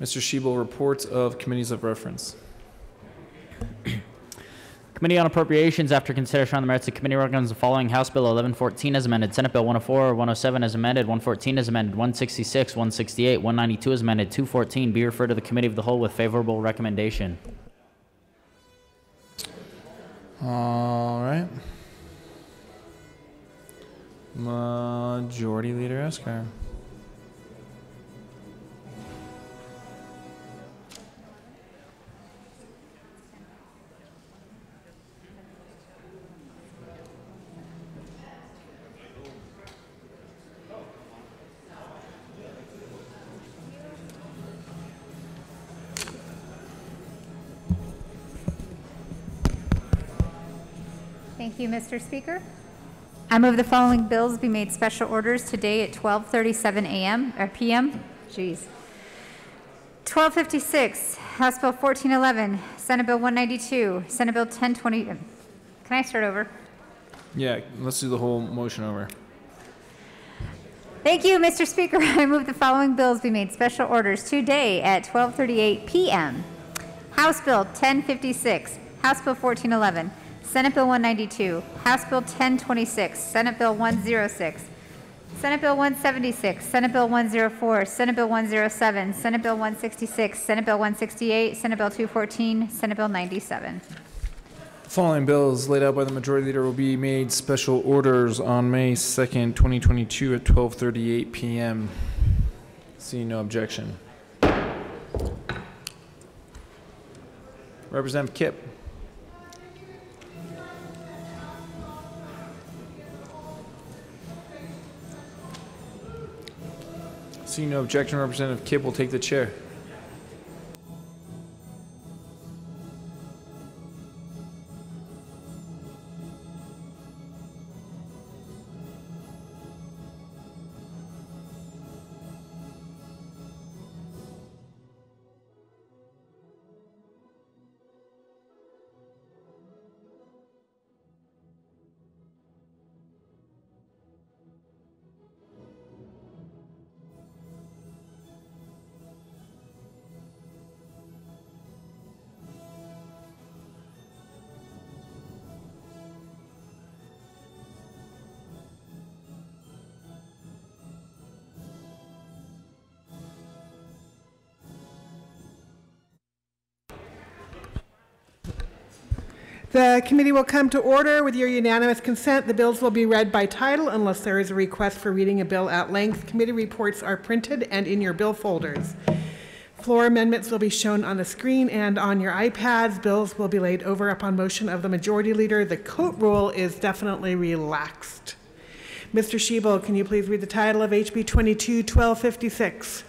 Mr. Shebel, reports of committees of reference. Committee on Appropriations, after consideration on the merits, the committee recommends the following: House Bill 1114 as amended, Senate Bill 104, 107 as amended, 114 as amended, 166, 168, 192 as amended, 214 be referred to the Committee of the Whole with favorable recommendation. All right. Majority Leader Esquire. Thank you, Mr. Speaker. I move the following bills be made special orders today at 12:37 a.m. or p.m. Jeez. 1256, House Bill 1411, Senate Bill 192, Senate Bill 1020. Can I start over? Yeah, let's do the whole motion over. Thank you, Mr. Speaker. I move the following bills be made special orders today at 12:38 p.m. House Bill 1056, House Bill 1411, Senate Bill 192, House Bill 1026, Senate Bill 106, Senate Bill 176, Senate Bill 104, Senate Bill 107, Senate Bill 166, Senate Bill 168, Senate Bill 214, Senate Bill 97. Following bills laid out by the Majority Leader will be made special orders on May 2nd, 2022 at 12:38 p.m. Seeing no objection. Representative Kipp. Seeing no objection, Representative Kipp will take the chair. The committee will come to order. With your unanimous consent, the bills will be read by title unless there is a request for reading a bill at length. Committee reports are printed and in your bill folders. Floor amendments will be shown on the screen and on your iPads. Bills will be laid over upon motion of the Majority Leader. The coat rule is definitely relaxed. Mr. Shebel, can you please read the title of HB 22-1256?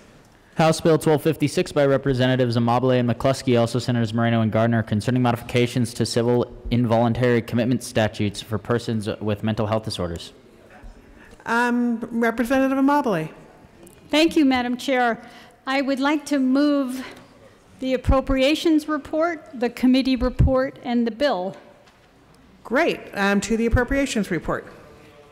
House Bill 1256 by Representatives Amabile and McCluskey, also Senators Moreno and Gardner, concerning modifications to civil involuntary commitment statutes for persons with mental health disorders. Representative Amabile. Thank you, Madam Chair. I would like to move the appropriations report, the committee report, and the bill. Great. To the appropriations report.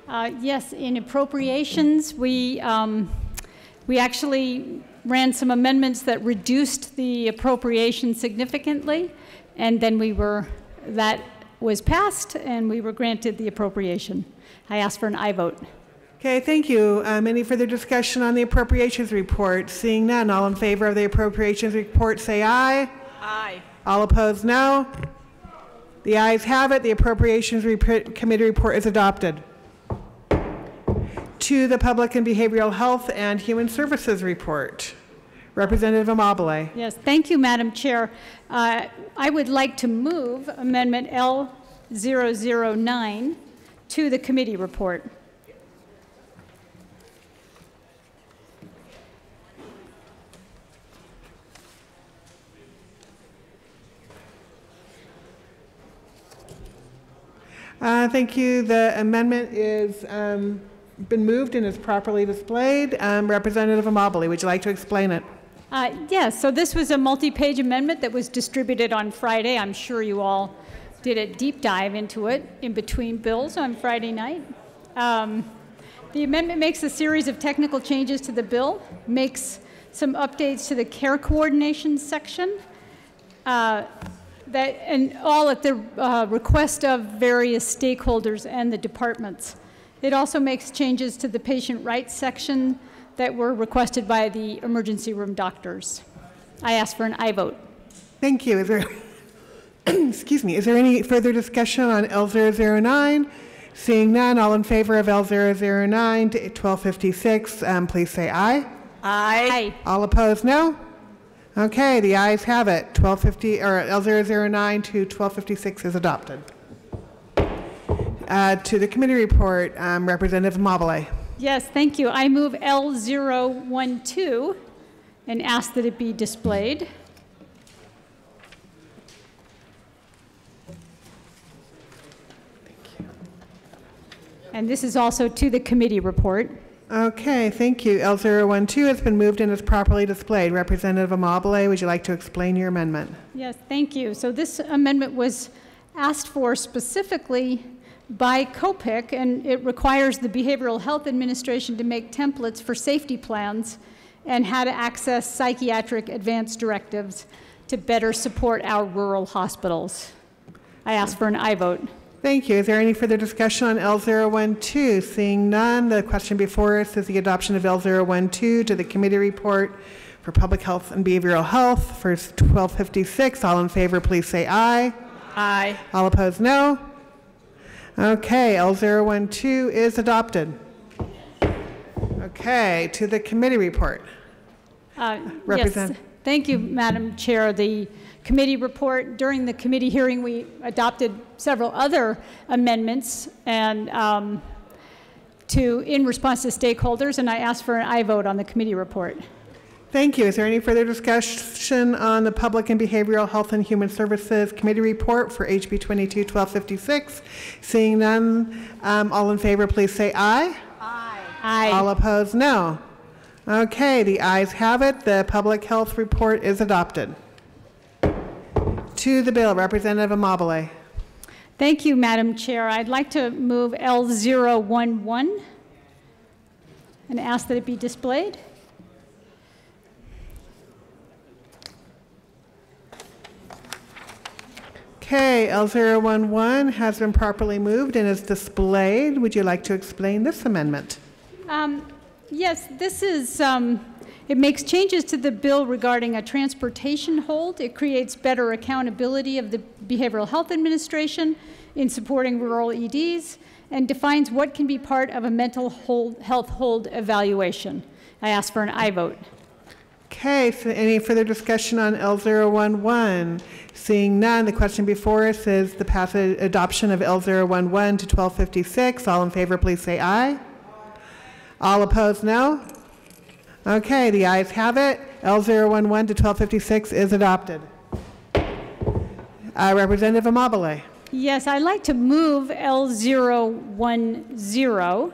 Yes, in appropriations, we actually ran some amendments that reduced the appropriation significantly, and then that was passed, and we were granted the appropriation. I asked for an aye vote. Okay, thank you. Any further discussion on the appropriations report? Seeing none, all in favor of the appropriations report say aye. Aye. All opposed, no. The ayes have it. The appropriations committee report is adopted. To the Public and Behavioral Health and Human Services report. Representative Amabile. Yes, thank you, Madam Chair. I would like to move Amendment L009 to the committee report. Thank you. The amendment is been moved and is properly displayed. Representative Amabile, would you like to explain it? Yes, so this was a multi-page amendment that was distributed on Friday. I'm sure you all did a deep dive into it in between bills on Friday night. The amendment makes a series of technical changes to the bill, makes some updates to the care coordination section, and all at the request of various stakeholders and the departments. It also makes changes to the patient rights section that were requested by the emergency room doctors. I ask for an aye vote. Thank you. Is there, excuse me, is there any further discussion on L009? Seeing none, all in favor of L009 to 1256, please say aye. Aye. All opposed, no? Okay, the ayes have it. 1250 or L009 to 1256 is adopted. To the committee report, Representative Mobile. Yes, thank you. I move L012 and ask that it be displayed. And this is also to the committee report. Okay, thank you. L012 has been moved and is properly displayed. Representative Amabile, would you like to explain your amendment? Yes, thank you. So this amendment was asked for specifically by COPIC, and it requires the Behavioral Health Administration to make templates for safety plans and how to access psychiatric advance directives to better support our rural hospitals. I ask for an aye vote. Thank you. Is there any further discussion on L012? Seeing none, the question before us is the adoption of L012 to the committee report for public health and behavioral health for 1256. All in favor, please say aye. Aye. All opposed, no. Okay, L012 is adopted. Okay, to the committee report. Yes, thank you, Madam Chair. The committee report, during the committee hearing, we adopted several other amendments and in response to stakeholders, and I ask for an aye vote on the committee report. Thank you. Is there any further discussion on the Public and Behavioral Health and Human Services Committee report for HB 22-1256? Seeing none, all in favor, please say aye. Aye. Aye. All opposed, no. Okay, the ayes have it. The public health report is adopted. To the bill, Representative Amabile. Thank you, Madam Chair. I'd like to move L011 and ask that it be displayed. Okay, L011 has been properly moved and is displayed. Would you like to explain this amendment? Yes, this is, it makes changes to the bill regarding a transportation hold. It creates better accountability of the Behavioral Health Administration in supporting rural EDs and defines what can be part of a mental health hold evaluation. I ask for an aye vote. Okay, so any further discussion on L011? Seeing none, the question before us is the passage adoption of L011 to 1256. All in favor, please say aye. All opposed, no. Okay, the ayes have it. L011 to 1256 is adopted. Representative Amabile. Yes, I'd like to move L010.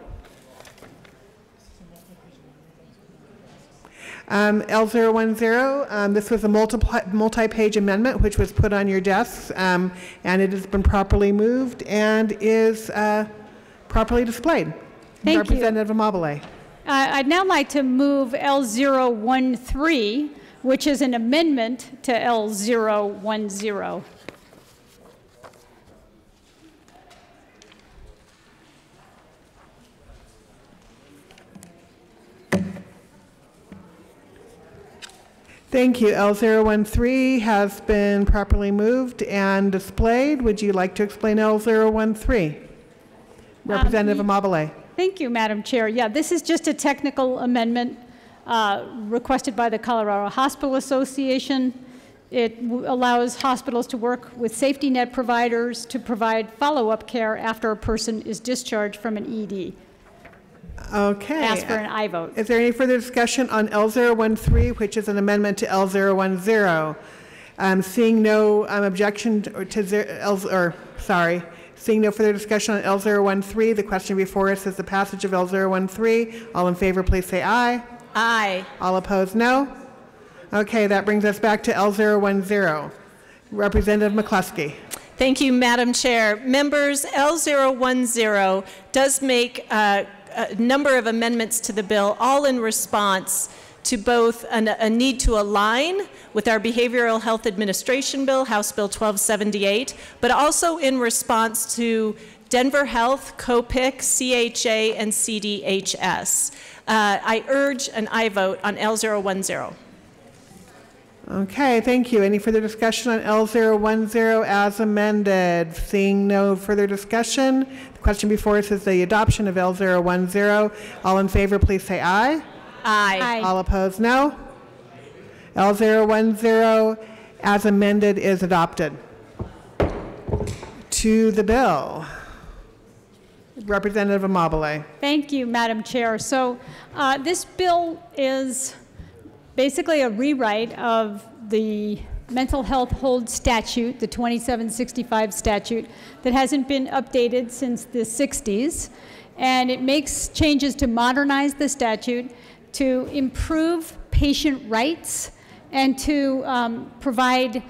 L010, this was a multi-page amendment which was put on your desks, and it has been properly moved and is properly displayed. Thank Representative Amabile. I'd now like to move L013, which is an amendment to L010. Thank you. L013 has been properly moved and displayed. Would you like to explain L013? Representative Amabile. Thank you, Madam Chair. Yeah, this is just a technical amendment requested by the Colorado Hospital Association. It allows hospitals to work with safety net providers to provide follow-up care after a person is discharged from an ED. Okay. Ask for an aye vote. Is there any further discussion on L013, which is an amendment to L010? Seeing no objection to seeing no further discussion on L013, the question before us is the passage of L013. All in favor, please say aye. Aye. All opposed, no. Okay, that brings us back to L010. Representative McCluskey. Thank you, Madam Chair. Members, L010 does make a number of amendments to the bill, all in response to both a need to align with our Behavioral Health Administration Bill, House Bill 1278, but also in response to Denver Health, COPIC, CHA, and CDHS. I urge an aye vote on L010. Okay, thank you. Any further discussion on L010 as amended? Seeing no further discussion, the question before us is the adoption of L010. All in favor, please say aye. Aye. All opposed, no. L010 as amended is adopted. To the bill. Representative Amabile. Thank you, Madam Chair. So this bill is basically a rewrite of the mental health hold statute, the 2765 statute, that hasn't been updated since the 60s. And it makes changes to modernize the statute, to improve patient rights, and to provide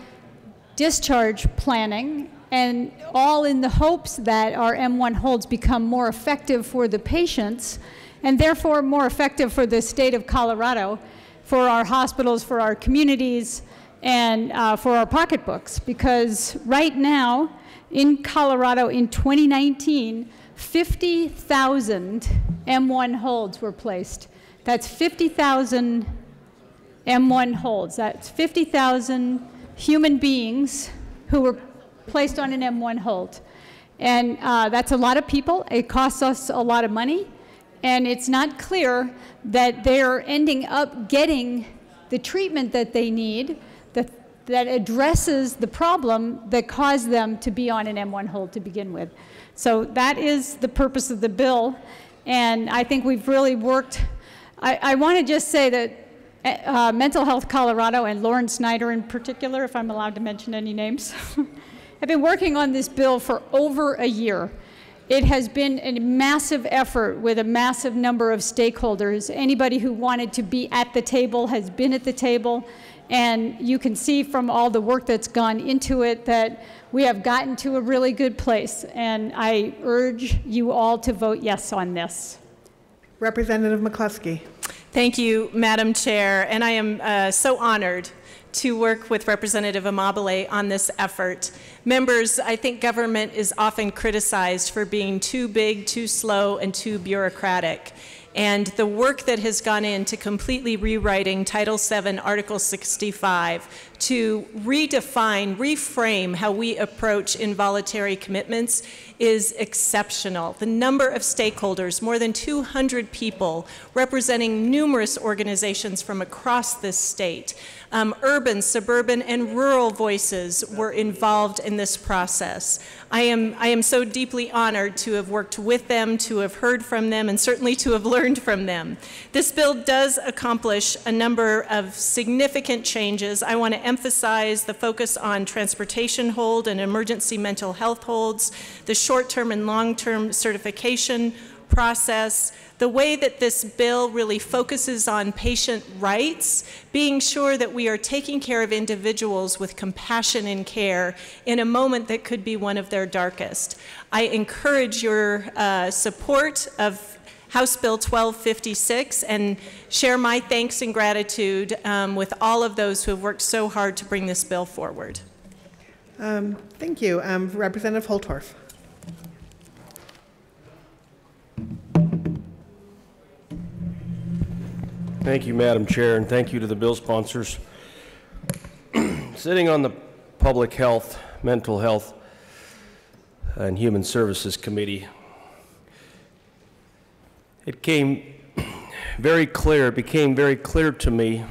discharge planning, and all in the hopes that our M1 holds become more effective for the patients, and therefore more effective for the state of Colorado, for our hospitals, for our communities, and for our pocketbooks. Because right now, in Colorado in 2019, 50,000 M1 holds were placed. That's 50,000 M1 holds. That's 50,000 human beings who were placed on an M1 hold. And that's a lot of people. It costs us a lot of money. And it's not clear that they're ending up getting the treatment that they need that addresses the problem that caused them to be on an M1 hold to begin with. So that is the purpose of the bill. And I think we've really worked. I want to just say that Mental Health Colorado and Lauren Snyder in particular, if I'm allowed to mention any names, have been working on this bill for over a year. It has been a massive effort with a massive number of stakeholders. Anybody who wanted to be at the table has been at the table. And you can see from all the work that's gone into it that we have gotten to a really good place. And I urge you all to vote yes on this. Representative McCluskey. Thank you, Madam Chair. And I am so honored to work with Representative Amabile on this effort. Members, I think government is often criticized for being too big, too slow, and too bureaucratic. And the work that has gone into completely rewriting Title VII, Article 65, to redefine, reframe how we approach involuntary commitments is exceptional. The number of stakeholders, more than 200 people representing numerous organizations from across this state, urban, suburban, and rural voices were involved in this process. I am so deeply honored to have worked with them, to have heard from them, and certainly to have learned from them. This bill does accomplish a number of significant changes. I want to emphasize the focus on transportation hold and emergency mental health holds, the short-term and long-term certification process, the way that this bill really focuses on patient rights, being sure that we are taking care of individuals with compassion and care in a moment that could be one of their darkest. I encourage your support of House Bill 1256 and share my thanks and gratitude with all of those who have worked so hard to bring this bill forward. Thank you. Representative Holtorf. Thank you, Madam Chair, and thank you to the bill sponsors. Sitting on the Public Health, Mental Health, and Human Services Committee, it became very clear to me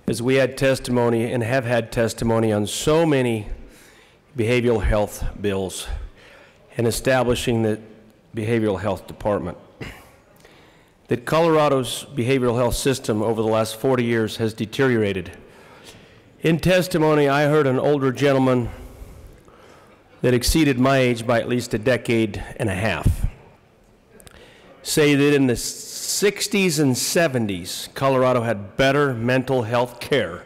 as we had testimony and have had testimony on so many behavioral health bills and establishing the Behavioral Health Department, that Colorado's behavioral health system over the last 40 years has deteriorated. In testimony, I heard an older gentleman that exceeded my age by at least a decade and a half say that in the 60s and 70s, Colorado had better mental health care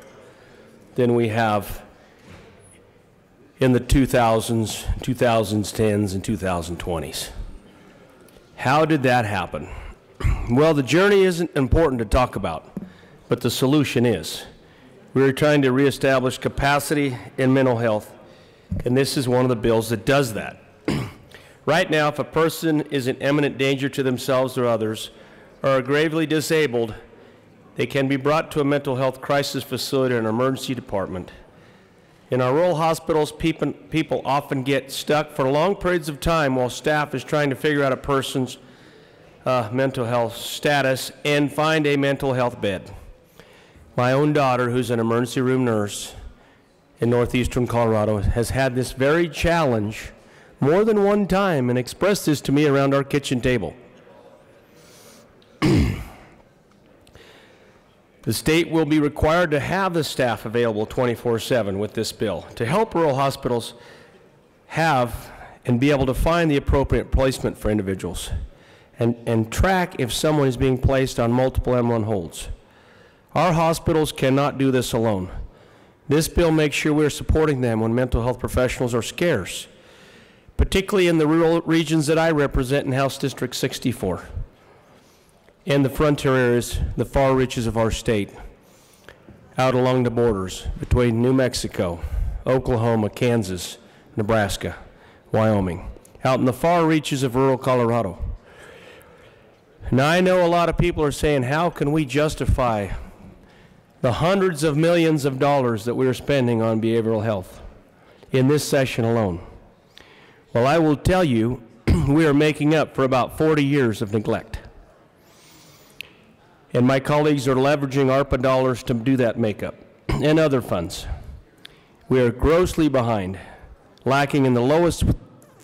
than we have in the 2000s, 2010s, and 2020s. How did that happen? Well, the journey isn't important to talk about. but the solution is. We're trying to reestablish capacity in mental health, and this is one of the bills that does that. Right now, if a person is in imminent danger to themselves or others, or are gravely disabled, they can be brought to a mental health crisis facility or an emergency department. In our rural hospitals, people often get stuck for long periods of time while staff is trying to figure out a person's mental health status and find a mental health bed. My own daughter, who's an emergency room nurse in northeastern Colorado, has had this very challenge more than one time and expressed this to me around our kitchen table. The state will be required to have the staff available 24/7 with this bill to help rural hospitals have and be able to find the appropriate placement for individuals and track if someone is being placed on multiple M1 holds. Our hospitals cannot do this alone. This bill makes sure we're supporting them when mental health professionals are scarce, particularly in the rural regions that I represent in House District 64. And the frontier areas, the far reaches of our state, out along the borders between New Mexico, Oklahoma, Kansas, Nebraska, Wyoming, out in the far reaches of rural Colorado. Now, I know a lot of people are saying, how can we justify the hundreds of millions of dollars that we're spending on behavioral health in this session alone? Well, I will tell you, we are making up for about 40 years of neglect. And my colleagues are leveraging ARPA dollars to do that makeup and other funds. We are grossly behind, lacking in the lowest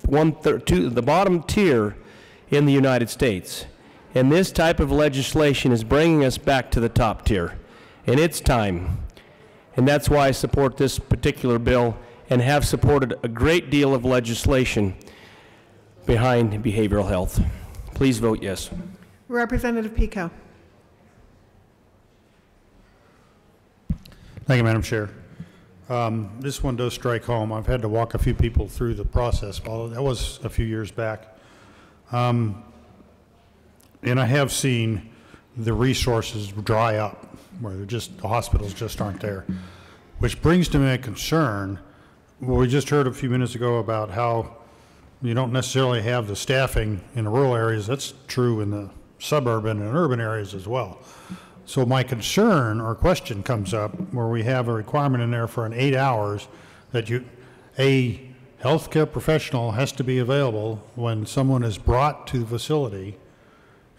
the bottom tier in the United States. And this type of legislation is bringing us back to the top tier. And it's time. And that's why I support this particular bill and have supported a great deal of legislation behind behavioral health. Please vote yes. Representative Pico. Thank you, Madam Chair. This one does strike home. I've had to walk a few people through the process. Well, that was a few years back. And I have seen the resources dry up, where the hospitals just aren't there, which brings to me a concern. Well, we just heard a few minutes ago about how you don't necessarily have the staffing in the rural areas. That's true in the suburban and urban areas as well. So my concern or question comes up where we have a requirement in there for an 8 hours that a healthcare professional has to be available when someone is brought to the facility,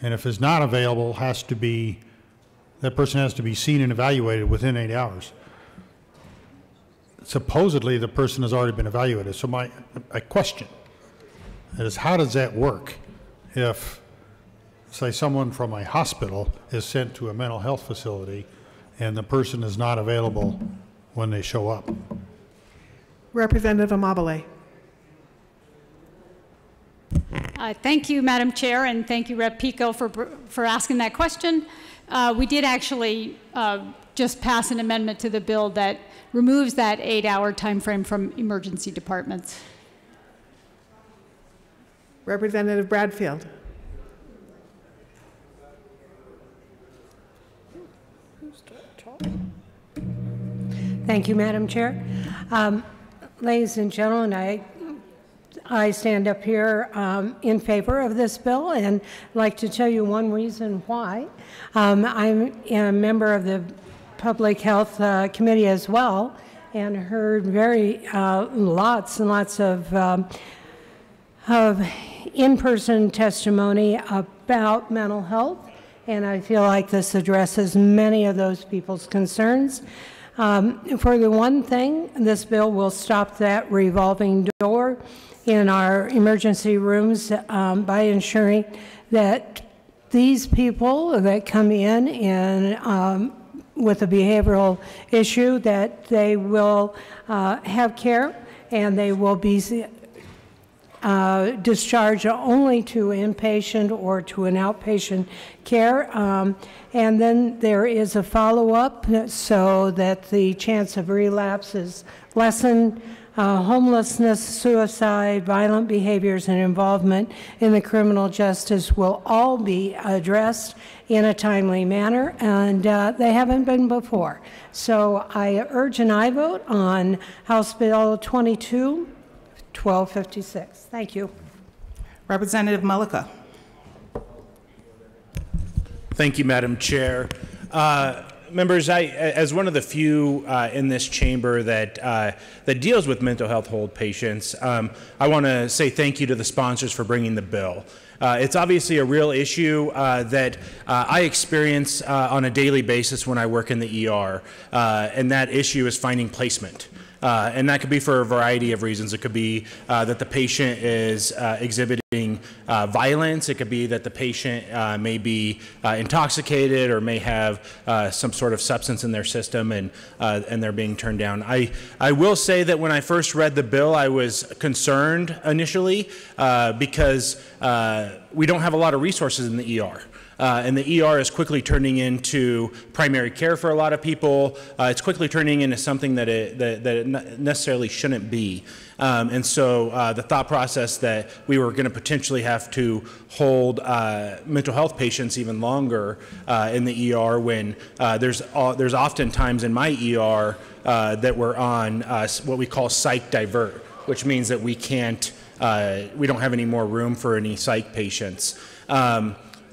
and if it's not available, that person has to be seen and evaluated within 8 hours. Supposedly the person has already been evaluated. So my question is, how does that work if, say, someone from a hospital is sent to a mental health facility and the person is not available when they show up? Representative Amabile. Thank you, Madam Chair, and thank you, Rep. Pico, for asking that question. We did actually just pass an amendment to the bill that removes that 8-hour time frame from emergency departments. Representative Bradfield. Thank you, Madam Chair. Ladies and gentlemen, I stand up here in favor of this bill, and I'd like to tell you one reason why. I'm a member of the Public Health Committee as well, and heard lots and lots of in-person testimony about mental health, and I feel like this addresses many of those people's concerns. For the one thing, this bill will stop that revolving door in our emergency rooms by ensuring that these people that come in and with a behavioral issue, that they will have care and they will be discharged only to inpatient or to an outpatient care. And then there is a follow-up so that the chance of relapse is lessened Homelessness, suicide, violent behaviors, and involvement in the criminal justice will all be addressed in a timely manner, and they haven't been before. So I urge an aye vote on House Bill 22-1256. Thank you. Representative Mullica. Thank you, Madam Chair. Members, as one of the few in this chamber that deals with mental health hold patients, I want to say thank you to the sponsors for bringing the bill. It's obviously a real issue that I experience on a daily basis when I work in the ER, and that issue is finding placement. And that could be for a variety of reasons. It could be that the patient is exhibiting violence. It could be that the patient may be intoxicated or may have some sort of substance in their system, and they're being turned down. I will say that when I first read the bill, I was concerned initially because we don't have a lot of resources in the ER. And the ER is quickly turning into primary care for a lot of people. It's quickly turning into something that it necessarily shouldn't be. And so the thought process that we were going to potentially have to hold mental health patients even longer in the ER when there's often times in my ER that we're on what we call psych divert, which means that we don't have any more room for any psych patients.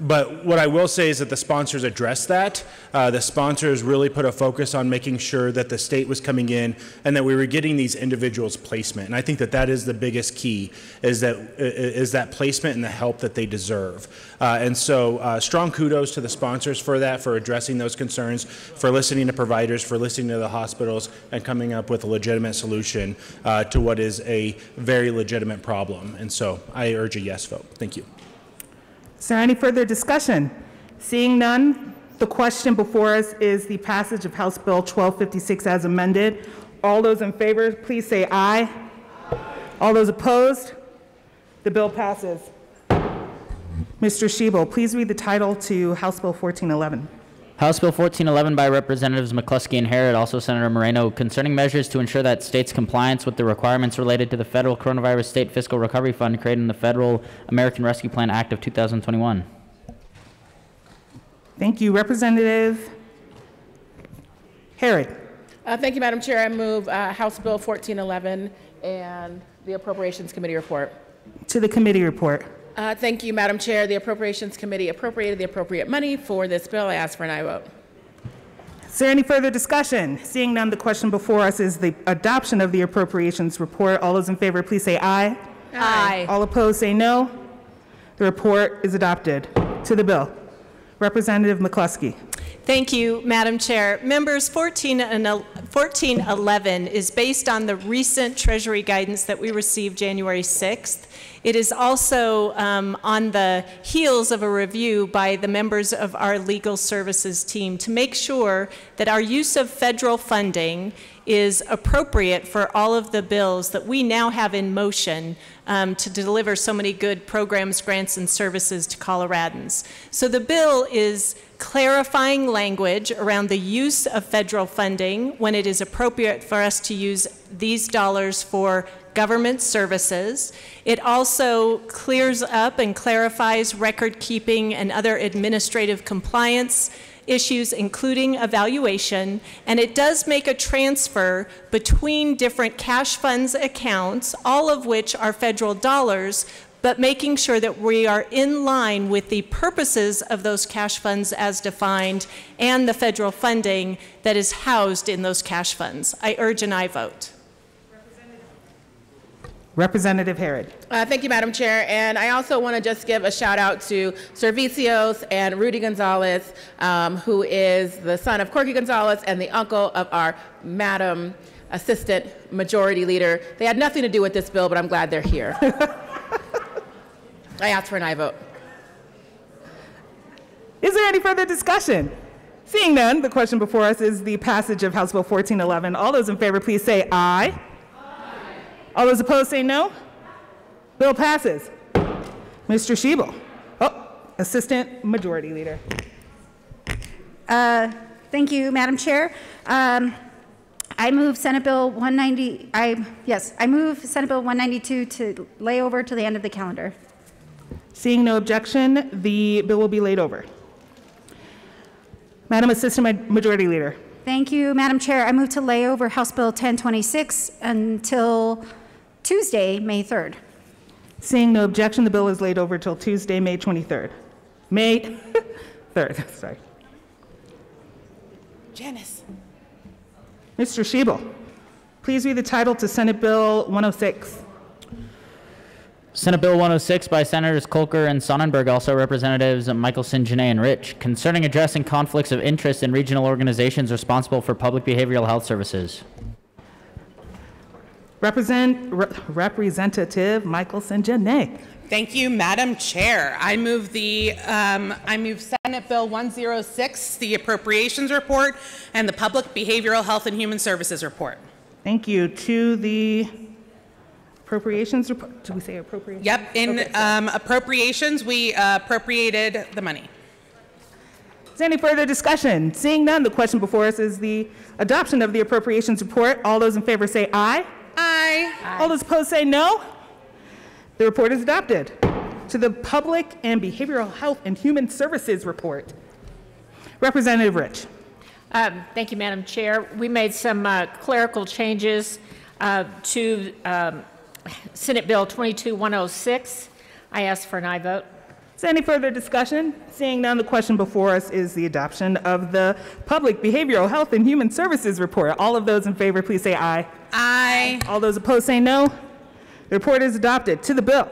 But what I will say is that the sponsors addressed that. The sponsors really put a focus on making sure that the state was coming in and that we were getting these individuals placement. And I think that is the biggest key, is that placement and the help that they deserve. And so strong kudos to the sponsors for that, for addressing those concerns, for listening to providers, for listening to the hospitals, and coming up with a legitimate solution to what is a very legitimate problem. And so I urge a yes vote. Thank you. Is there any further discussion? Seeing none, the question before us is the passage of House Bill 1256 as amended. All those in favor, please say aye. Aye. All those opposed? The bill passes. Mr. Schiebel, please read the title to House Bill 1411. House Bill 1411 by Representatives McCluskey and Harrod, also Senator Moreno, concerning measures to ensure that states' compliance with the requirements related to the Federal Coronavirus State Fiscal Recovery Fund created in the Federal American Rescue Plan Act of 2021. Thank you. Representative Harrod. Thank you, Madam Chair. I move House Bill 1411 and the Appropriations Committee report. To the committee report. Thank you, Madam Chair. The Appropriations Committee appropriated the appropriate money for this bill. I ask for an aye vote. Is there any further discussion? Seeing none, the question before us is the adoption of the appropriations report. All those in favor, please say aye. Aye. All opposed, say no. The report is adopted. To the bill. Representative McCluskey. Thank you, Madam Chair. Members, 1411 is based on the recent Treasury guidance that we received January 6th. It is also on the heels of a review by the members of our legal services team to make sure that our use of federal funding is appropriate for all of the bills that we now have in motion to deliver so many good programs, grants, and services to Coloradans. So the bill is clarifying language around the use of federal funding when it is appropriate for us to use these dollars for government services. It also clears up and clarifies record keeping and other administrative compliance issues, including evaluation, and it does make a transfer between different cash funds accounts, all of which are federal dollars, but making sure that we are in line with the purposes of those cash funds as defined and the federal funding that is housed in those cash funds. I urge an aye vote. Representative Harrod. Thank you, Madam Chair. And I also want to just give a shout out to Servicios and Rudy Gonzalez, who is the son of Corky Gonzalez and the uncle of our Madam Assistant Majority Leader. They had nothing to do with this bill, but I'm glad they're here. I ask for an aye vote. Is there any further discussion? Seeing none, the question before us is the passage of House Bill 1411. All those in favor, please say aye. All those opposed say no. Bill passes. Mr. Schiebel. Oh, Assistant Majority Leader. Thank you, Madam Chair. I move Senate Bill 190, I move Senate Bill 192 to lay over to the end of the calendar. Seeing no objection, the bill will be laid over. Madam Assistant Majority Leader. Thank you, Madam Chair. I move to lay over House Bill 1026 until Tuesday, May 3rd. Seeing no objection, the bill is laid over till Tuesday, May 23rd. May 3rd, sorry. Janice. Mr. Schiebel, please read the title to Senate Bill 106. Senate Bill 106 by Senators Kolker and Sonnenberg, also Representatives Michelson, Janae, and Rich, concerning addressing conflicts of interest in regional organizations responsible for public behavioral health services. Representative Michelson, Janae. Thank you, Madam Chair. I move Senate Bill 106, the Appropriations Report, and the Public Behavioral Health and Human Services Report. Thank you. To the appropriations report. Did we say appropriations? Yep. In appropriations, we appropriated the money. Is there any further discussion? Seeing none, the question before us is the adoption of the appropriations report. All those in favor say aye. Aye. All those opposed say no. The report is adopted. To the Public and Behavioral Health and Human Services report. Representative Rich. Thank you, Madam Chair. We made some clerical changes to Senate Bill 22106. I ask for an aye vote. Is there any further discussion? Seeing none, the question before us is the adoption of the Public Behavioral Health and Human Services report. All of those in favor, please say aye. Aye. All those opposed say no. The report is adopted. To the bill.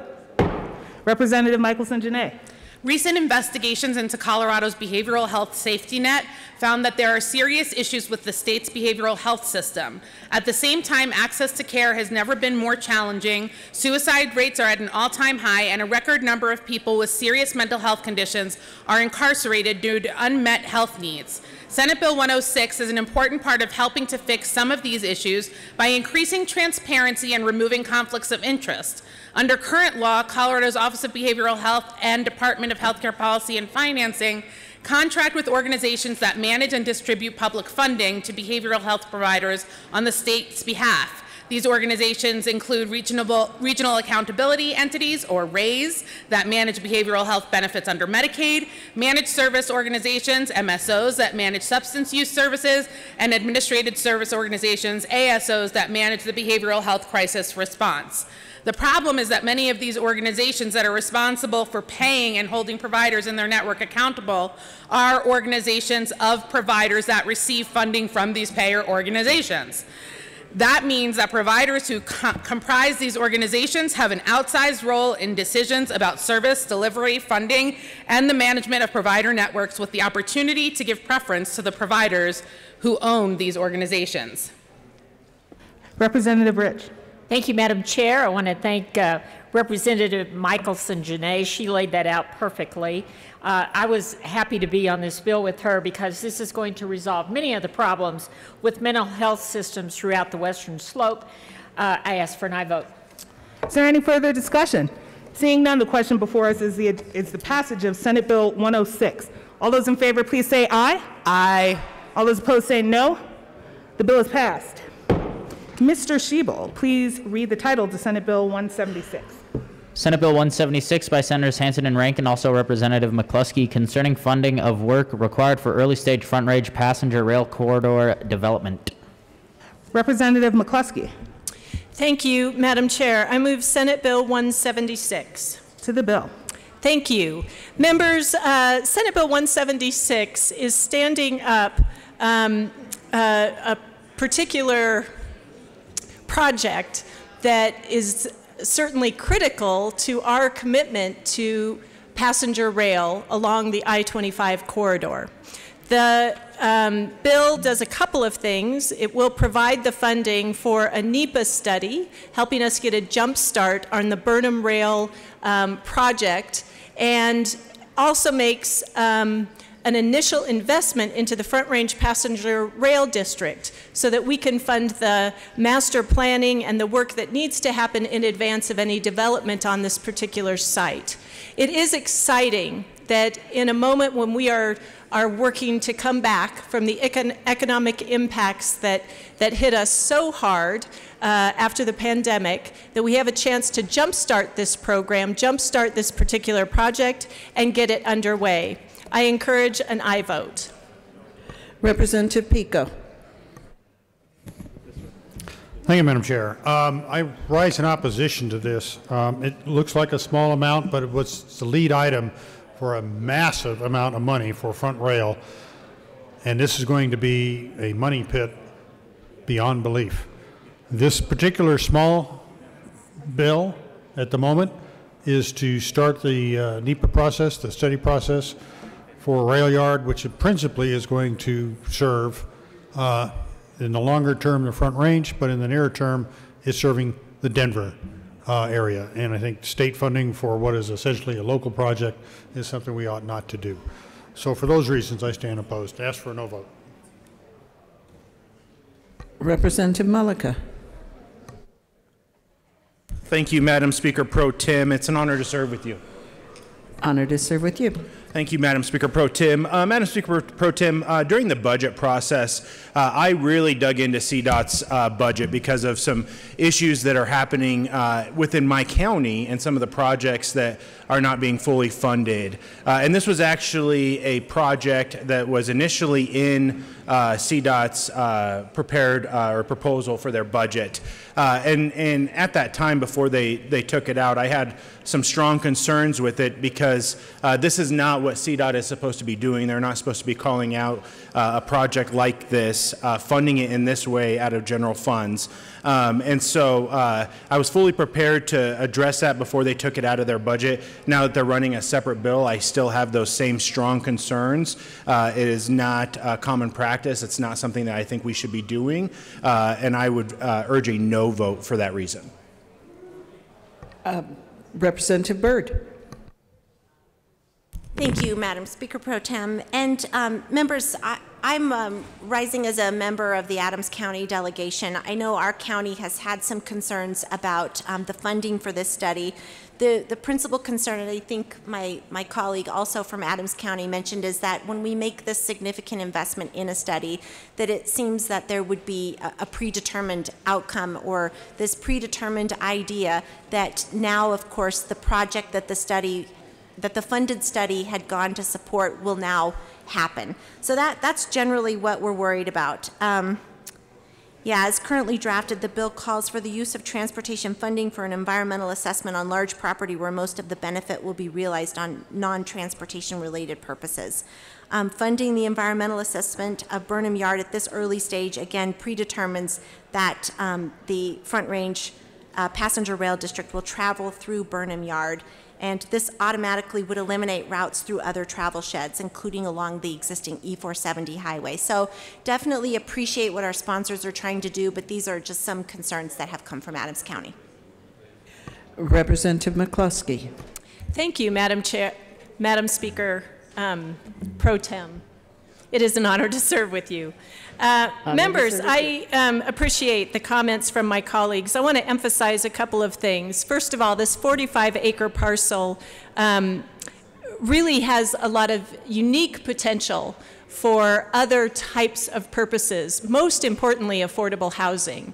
Representative Michelson, Janae. Recent investigations into Colorado's behavioral health safety net found that there are serious issues with the state's behavioral health system. At the same time, access to care has never been more challenging, suicide rates are at an all-time high, and a record number of people with serious mental health conditions are incarcerated due to unmet health needs. Senate Bill 106 is an important part of helping to fix some of these issues by increasing transparency and removing conflicts of interest. Under current law, Colorado's Office of Behavioral Health and Department of Healthcare Policy and Financing contract with organizations that manage and distribute public funding to behavioral health providers on the state's behalf. These organizations include regional accountability entities, or RAIs, that manage behavioral health benefits under Medicaid, managed service organizations, MSOs, that manage substance use services, and administrative service organizations, ASOs, that manage the behavioral health crisis response. The problem is that many of these organizations that are responsible for paying and holding providers in their network accountable are organizations of providers that receive funding from these payer organizations. That means that providers who comprise these organizations have an outsized role in decisions about service, delivery, funding, and the management of provider networks, with the opportunity to give preference to the providers who own these organizations. Representative Rich. Thank you, Madam Chair. I want to thank Representative Michelson, Janae. She laid that out perfectly. I was happy to be on this bill with her because this is going to resolve many of the problems with mental health systems throughout the Western Slope. I ask for an aye vote. Is there any further discussion? Seeing none, the question before us is the passage of Senate Bill 106. All those in favor, please say aye. Aye. All those opposed say no. The bill is passed. Mr. Schiebel, please read the title to Senate Bill 176. Senate Bill 176 by Senators Hansen and Rankin, also Representative McCluskey, concerning funding of work required for early-stage front-range passenger rail corridor development. Representative McCluskey. Thank you, Madam Chair. I move Senate Bill 176. To the bill. Thank you. Members, Senate Bill 176 is standing up a particular project that is certainly critical to our commitment to passenger rail along the I-25 corridor. The bill does a couple of things. It will provide the funding for a NEPA study, helping us get a jump start on the Burnham Rail project, and also makes an initial investment into the Front Range Passenger Rail District so that we can fund the master planning and the work that needs to happen in advance of any development on this particular site. It is exciting that in a moment when we are are working to come back from the economic impacts that hit us so hard after the pandemic, that we have a chance to jumpstart this program, jumpstart this particular project, and get it underway. I encourage an aye vote. Representative Pico. Thank you, Madam Chair. I rise in opposition to this. It looks like a small amount, but it was the lead item for a massive amount of money for Front Rail, and this is going to be a money pit beyond belief. This particular small bill at the moment is to start the NEPA process, the study process for a rail yard, which principally is going to serve in the longer term the Front Range, but in the nearer term is serving the Denver area. And I think state funding for what is essentially a local project is something we ought not to do. So for those reasons, I stand opposed. Ask for a no vote. Representative Mullica. Thank you, Madam Speaker Pro Tem. It's an honor to serve with you. Honor to serve with you. Thank you, Madam Speaker Pro Tem. Madam Speaker Pro Tem, during the budget process, I really dug into CDOT's budget because of some issues that are happening within my county and some of the projects that are not being fully funded. And this was actually a project that was initially in CDOT's prepared or proposal for their budget. And at that time, before they took it out, I had some strong concerns with it because this is not what CDOT is supposed to be doing. They're not supposed to be calling out a project like this, funding it in this way out of general funds. And so I was fully prepared to address that before they took it out of their budget. Now that they're running a separate bill, I still have those same strong concerns. It is not common practice. It's not something that I think we should be doing. And I would urge a no vote for that reason. Representative Byrd. Thank you, Madam Speaker Pro Tem. And members, I'm rising as a member of the Adams County delegation. I know our county has had some concerns about the funding for this study. The principal concern, and I think my colleague also from Adams County mentioned, is that when we make this significant investment in a study, that it seems that there would be a predetermined outcome or this predetermined idea that now, of course, the project that the funded study had gone to support will now happen. So that's generally what we're worried about. As currently drafted, the bill calls for the use of transportation funding for an environmental assessment on large property where most of the benefit will be realized on non-transportation related purposes. Funding the environmental assessment of Burnham Yard at this early stage, again, predetermines that the Front Range Passenger Rail District will travel through Burnham Yard, and this automatically would eliminate routes through other travel sheds, including along the existing E470 highway. So definitely appreciate what our sponsors are trying to do, but these are just some concerns that have come from Adams County. Representative McCluskey. Thank you, Madam Chair, Madam Speaker Pro Tem. It is an honor to serve with you. Members, I appreciate the comments from my colleagues. I want to emphasize a couple of things. First of all, this 45-acre parcel really has a lot of unique potential for other types of purposes, most importantly, affordable housing.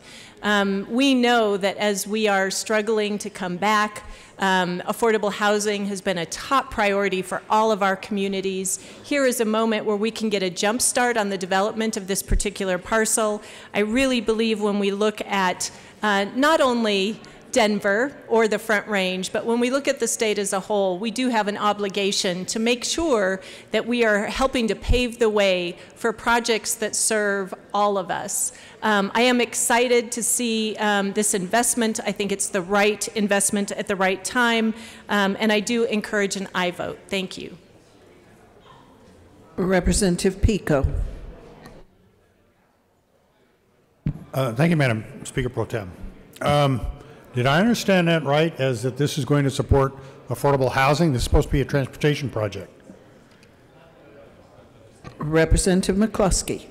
We know that as we are struggling to come back, affordable housing has been a top priority for all of our communities. Here is a moment where we can get a jump start on the development of this particular parcel. I really believe when we look at not only Denver or the Front Range, but when we look at the state as a whole, we do have an obligation to make sure that we are helping to pave the way for projects that serve all of us. I am excited to see this investment. I think it's the right investment at the right time, and I do encourage an aye vote. Thank you. Representative Pico. Thank you, Madam Speaker Pro Tem. Did I understand that right, as that this is going to support affordable housing? This is supposed to be a transportation project. Representative McCluskey.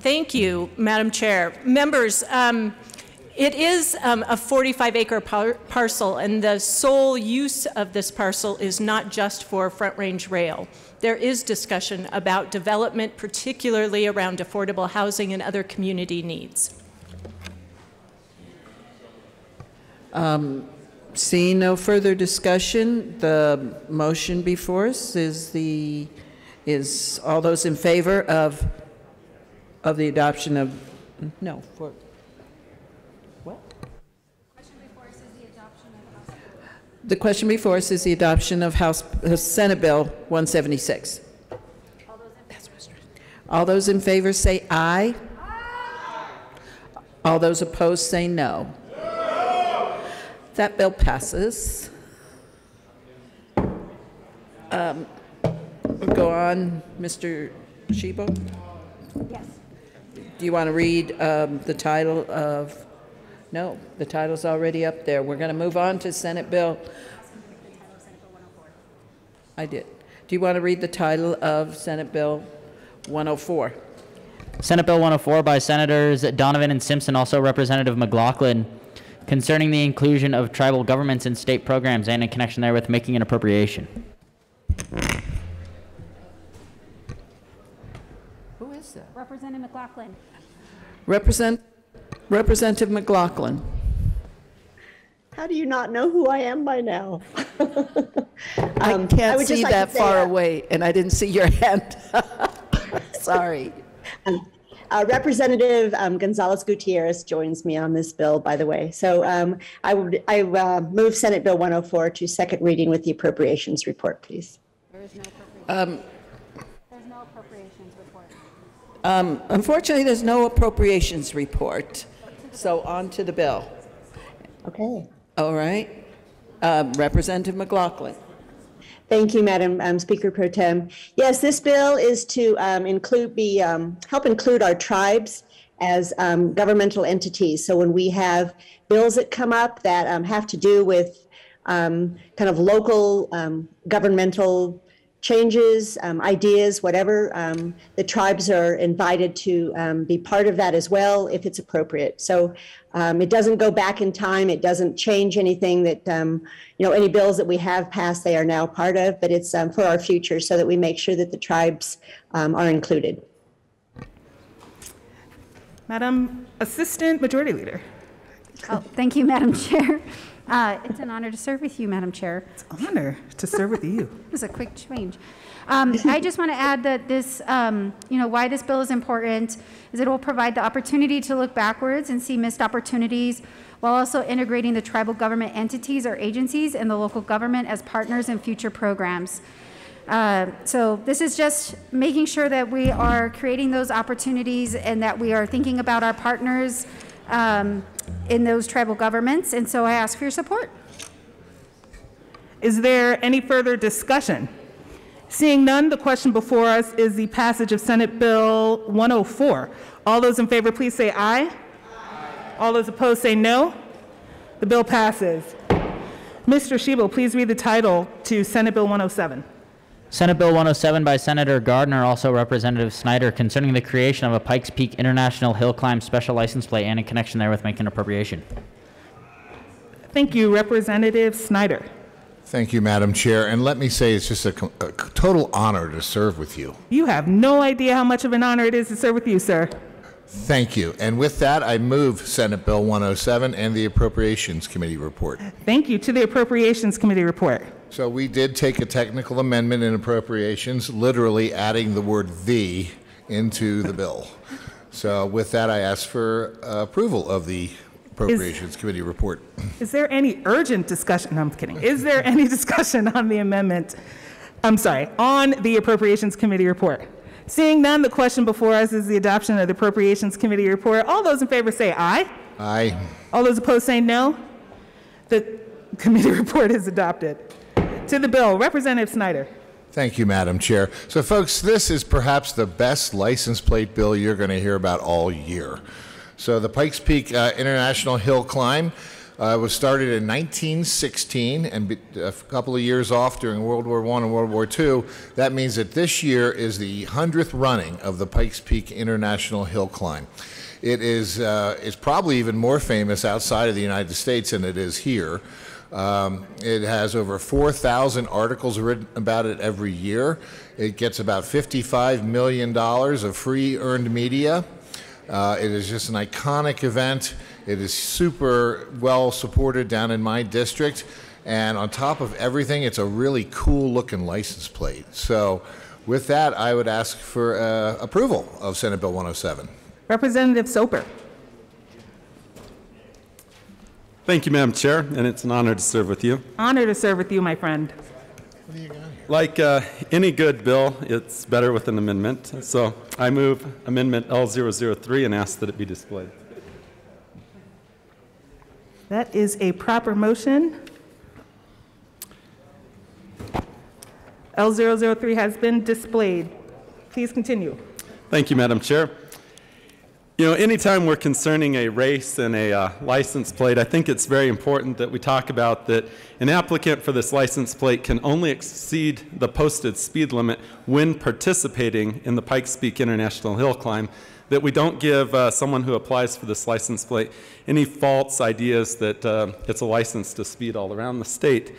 Thank you, Madam Chair. Members, it is a 45-acre parcel, and the sole use of this parcel is not just for Front Range Rail. there is discussion about development, particularly around affordable housing and other community needs. Seeing no further discussion, the motion before us is all those in favor of the adoption of, no, for, what? The question before us is the adoption of Senate Bill 176. All those in favor say aye. All those opposed say no. That bill passes. We'll go on, Mr. Shebo. Yes. Do you want to read the title of? No, the title's already up there. We're going to move on to Senate Bill. I did. Do you want to read the title of Senate Bill 104? Senate Bill 104 by Senators Donovan and Simpson, also Representative McLaughlin, concerning the inclusion of tribal governments in state programs and in connection therewith making an appropriation. Who is that? Representative McLaughlin. Representative McLaughlin. How do you not know who I am by now? I can't see that far away, and I didn't see your hand. Sorry. Representative Gonzalez Gutierrez joins me on this bill, by the way. So I move Senate Bill 104 to second reading with the appropriations report, please. There's no appropriations report. Unfortunately, there's no appropriations report. So on to the bill. Okay. All right. Representative McLaughlin. Thank you, Madam Speaker Pro Tem. Yes, this bill is to help include our tribes as governmental entities. So when we have bills that come up that have to do with kind of local governmental changes, ideas, whatever, the tribes are invited to be part of that as well if it's appropriate. So it doesn't go back in time. It doesn't change anything that, any bills that we have passed, they are now part of, but it's for our future so that we make sure that the tribes are included. Madam Assistant Majority Leader. Oh, thank you, Madam Chair. It's an honor to serve with you, Madam Chair. It's an honor to serve with you. It was a quick change. I just want to add that this, why this bill is important is it will provide the opportunity to look backwards and see missed opportunities while also integrating the tribal government entities or agencies and the local government as partners in future programs. So this is just making sure that we are creating those opportunities and that we are thinking about our partners in those tribal governments, and so I ask for your support. Is there any further discussion? Seeing none, the question before us is the passage of Senate Bill 104. All those in favor, please say aye. All those opposed say no. The bill passes. Mr. Shebo, please read the title to Senate Bill 107. Senate Bill 107 by Senator Gardner, also Representative Snyder, concerning the creation of a Pikes Peak International Hill Climb special license plate and in connection therewith making an appropriation. Thank you, Representative Snyder. Thank you, Madam Chair. And let me say it's just a total honor to serve with you. You have no idea how much of an honor it is to serve with you, sir. Thank you. And with that, I move Senate Bill 107 and the Appropriations Committee report. Thank you. To the Appropriations Committee report. So we did take a technical amendment in appropriations, literally adding the word "the" into the bill. So with that, I ask for approval of the Appropriations Committee report. Is there any urgent discussion? No, I'm kidding. Is there any discussion on the amendment? I'm sorry, on the Appropriations Committee report? Seeing none, the question before us is the adoption of the Appropriations Committee report. All those in favor say aye. Aye. All those opposed say no. The committee report is adopted. To the bill, Representative Snyder. Thank you, Madam Chair. So, folks, this is perhaps the best license plate bill you're going to hear about all year. So the Pikes Peak International Hill Climb was started in 1916 and a couple of years off during World War I and World War II. That means that this year is the 100th running of the Pikes Peak International Hill Climb. It is probably even more famous outside of the United States than it is here. It has over 4,000 articles written about it every year. It gets about $55 million of free earned media. It is just an iconic event. It is super well supported down in my district. And on top of everything, it's a really cool looking license plate. So with that, I would ask for approval of Senate Bill 107. Representative Soper. Thank you, Madam Chair, and it's an honor to serve with you. Honor to serve with you, my friend. What do you got here? Like any good bill, it's better with an amendment. So I move Amendment L003 and ask that it be displayed. That is a proper motion. L003 has been displayed. Please continue. Thank you, Madam Chair. You know, anytime we're concerning a race and a license plate, I think it's very important that we talk about that an applicant for this license plate can only exceed the posted speed limit when participating in the Pikes Peak International Hill Climb, that we don't give someone who applies for this license plate any false ideas that it's a license to speed all around the state.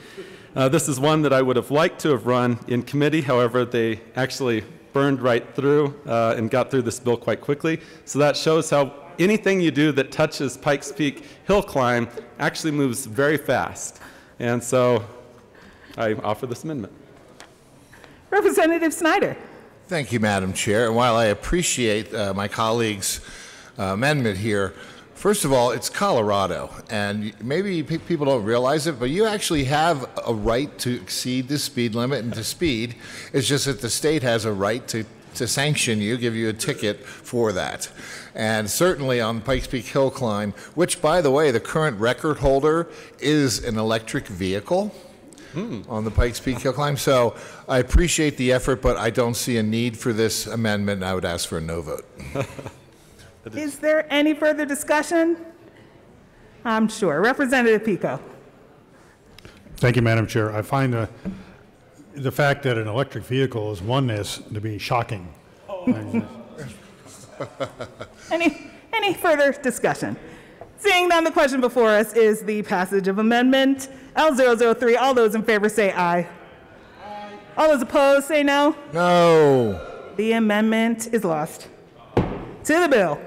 This is one that I would have liked to have run in committee. However, they actually burned right through and got through this bill quite quickly. So that shows how anything you do that touches Pikes Peak Hill Climb actually moves very fast. And so I offer this amendment. Representative Snyder. Thank you, Madam Chair. And while I appreciate my colleague's amendment here, first of all, it's Colorado, and maybe people don't realize it, but you actually have a right to exceed the speed limit and to speed. It's just that the state has a right to sanction you, give you a ticket for that. And certainly on Pikes Peak Hill Climb, which, by the way, the current record holder is an electric vehicle on the Pikes Peak Hill Climb. So I appreciate the effort, but I don't see a need for this amendment, and I would ask for a no vote. Is there any further discussion? I'm sure. Representative Pico. Thank you, Madam Chair. I find the fact that an electric vehicle is oneness to be shocking. Any further discussion? Seeing none, the question before us is the passage of Amendment L003. All those in favor say aye. Aye. All those opposed say no. No. The amendment is lost. To the bill.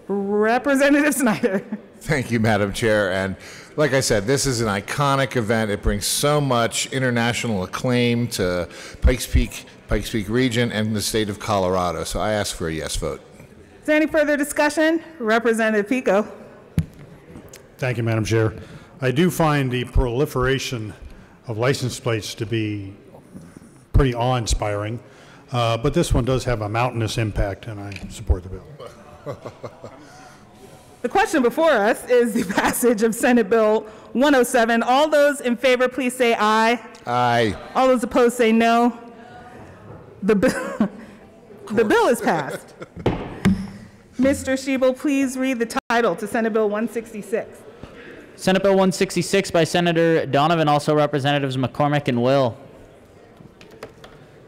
Representative Snyder. Thank you, Madam Chair. And like I said, this is an iconic event. It brings so much international acclaim to Pikes Peak region, and the state of Colorado. So I ask for a yes vote. Is there any further discussion? Representative Pico. Thank you, Madam Chair. I do find the proliferation of license plates to be pretty awe-inspiring, but this one does have a mountainous impact, and I support the bill. The question before us is the passage of Senate Bill 107. All those in favor, please say aye. Aye. All those opposed say no. The bill is passed. Mr. Schiebel, please read the title to Senate Bill 166. Senate Bill 166 by Senator Donovan, also Representatives McCormick and Will.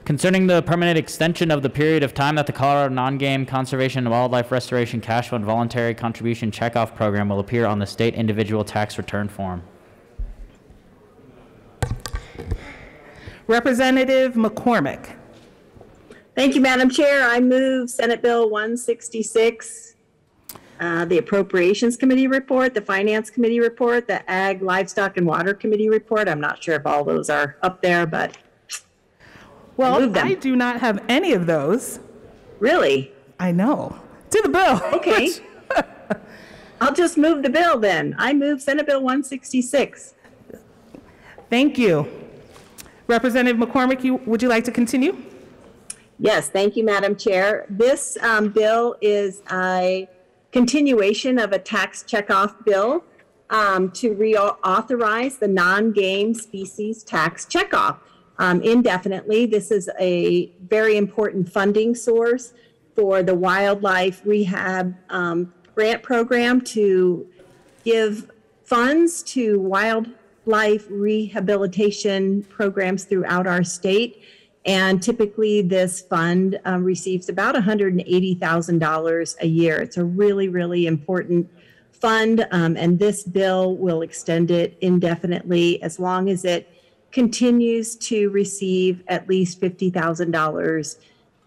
Concerning the permanent extension of the period of time that the Colorado Non-Game Conservation and Wildlife Restoration Cash Fund Voluntary Contribution Checkoff Program will appear on the state individual tax return form. Representative McCormick. Thank you, Madam Chair. I move Senate Bill 166, the Appropriations Committee report, the Finance Committee report, the Ag, Livestock, and Water Committee report. I'm not sure if all those are up there, but well, I do not have any of those. Really? I know. To the bill. Okay. I'll just move the bill then. I move Senate Bill 166. Thank you. Representative McCormick, would you like to continue? Yes, thank you, Madam Chair. This bill is a continuation of a tax checkoff bill to reauthorize the non-game species tax checkoff indefinitely. This is a very important funding source for the wildlife rehab grant program to give funds to wildlife rehabilitation programs throughout our state. And typically this fund receives about $180,000 a year. It's a really, really important fund, and this bill will extend it indefinitely as long as it continues to receive at least $50,000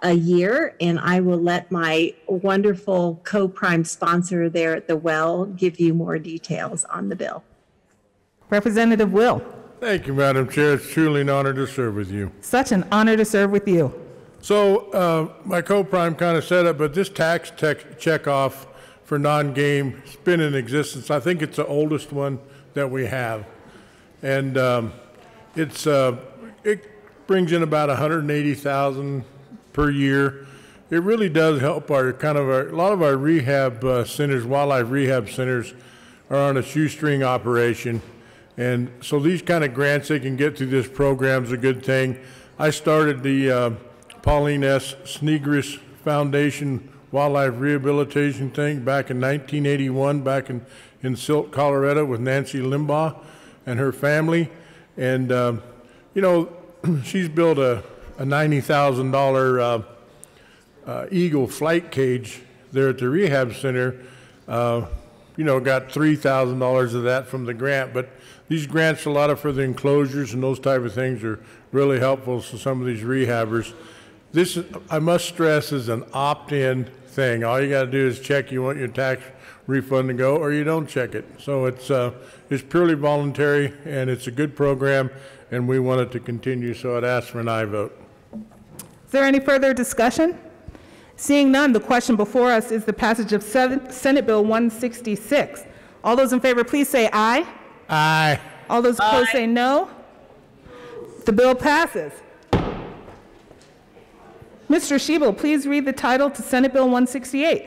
a year. And I will let my wonderful co-prime sponsor there at the well give you more details on the bill. Representative Will. Thank you, Madam Chair. It's truly an honor to serve with you. Such an honor to serve with you. So my co-prime kind of said it, but this tax checkoff for non-game has been in existence. I think it's the oldest one that we have. And it brings in about $180,000 per year. It really does help a lot of our rehab centers, wildlife rehab centers, are on a shoestring operation. And so these kind of grants they can get through this program is a good thing. I started the Pauline S. Snegris Foundation Wildlife Rehabilitation thing back in 1981, back in Silt, Colorado, with Nancy Limbaugh and her family. And, she's built a $90,000 Eagle flight cage there at the rehab center. Got $3,000 of that from the grant. But these grants, a lot of for the enclosures and those type of things, are really helpful to some of these rehabbers. This, I must stress, is an opt-in thing. All you got to do is check you want your tax refund to go, or you don't check it. So it's purely voluntary, and it's a good program, and we want it to continue. So I'd ask for an aye vote. Is there any further discussion? Seeing none, the question before us is the passage of Senate Bill 166. All those in favor, please say aye. Aye. All those opposed say no. The bill passes. Mr. Schiebel, please read the title to Senate Bill 168.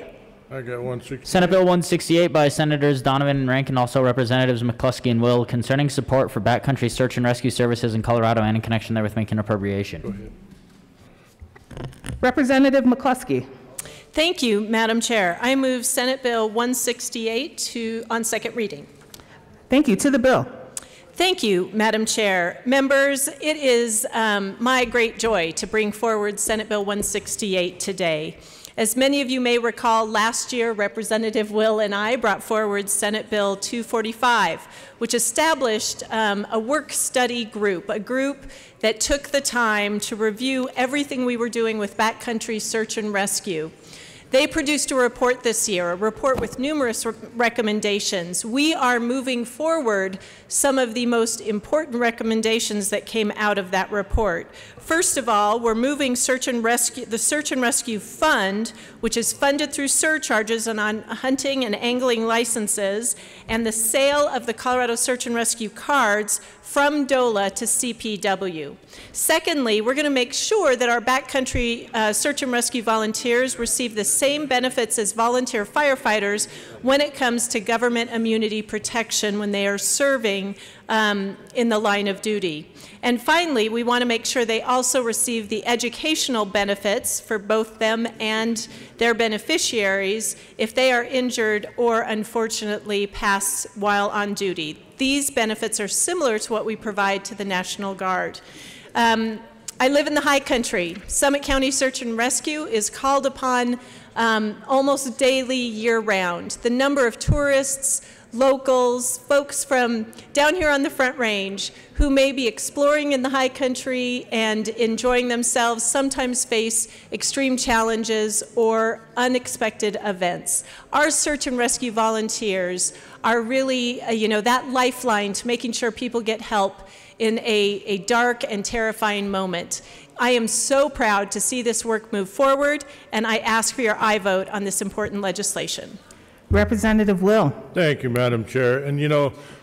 I got 168. Senate Bill 168 by Senators Donovan and Rankin, also Representatives McCluskey and Will, concerning support for backcountry search and rescue services in Colorado and in connection therewith making appropriation. Go ahead. Representative McCluskey. Thank you, Madam Chair. I move Senate Bill 168 on second reading. Thank you. To the bill. Thank you, Madam Chair. Members, it is my great joy to bring forward Senate Bill 168 today. As many of you may recall, last year, Representative Will and I brought forward Senate Bill 245, which established a work-study group, a group that took the time to review everything we were doing with backcountry search and rescue. They produced a report this year, a report with numerous recommendations. We are moving forward some of the most important recommendations that came out of that report. First of all, we're moving the Search and Rescue Fund, which is funded through surcharges on hunting and angling licenses, and the sale of the Colorado Search and Rescue cards from DOLA to CPW. Secondly, we're going to make sure that our backcountry search and rescue volunteers receive the same benefits as volunteer firefighters when it comes to government immunity protection when they are serving in the line of duty. And finally, we want to make sure they also receive the educational benefits for both them and their beneficiaries if they are injured or unfortunately pass while on duty. These benefits are similar to what we provide to the National Guard. I live in the high country. Summit County Search and Rescue is called upon almost daily, year-round. The number of tourists, locals, folks from down here on the Front Range who may be exploring in the high country and enjoying themselves sometimes face extreme challenges or unexpected events. Our search and rescue volunteers are really, that lifeline to making sure people get help in a dark and terrifying moment. I am so proud to see this work move forward, and I ask for your aye vote on this important legislation. Representative Will. Thank you, Madam Chair. And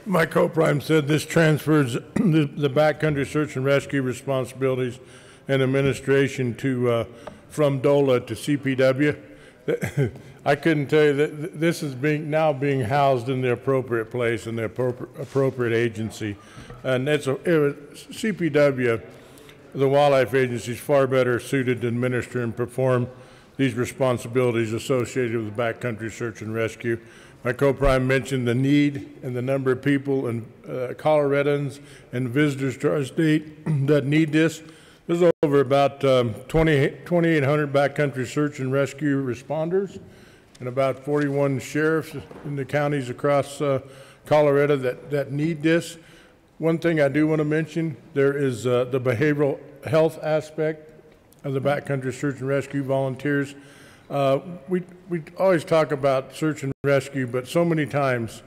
my co-prime said this transfers the backcountry search and rescue responsibilities and administration to from DOLA to CPW. I couldn't tell you that this is now being housed in the appropriate place in the appropriate agency, and CPW, the wildlife agency, is far better suited to administer and perform these responsibilities associated with backcountry search and rescue. My co-prime mentioned the need and the number of people and Coloradans and visitors to our state that need this. There's over about 2,800 backcountry search and rescue responders, and about 41 sheriffs in the counties across Colorado that need this. One thing I do want to mention, there is the behavioral health aspect of the backcountry search and rescue volunteers. We always talk about search and rescue, but so many times,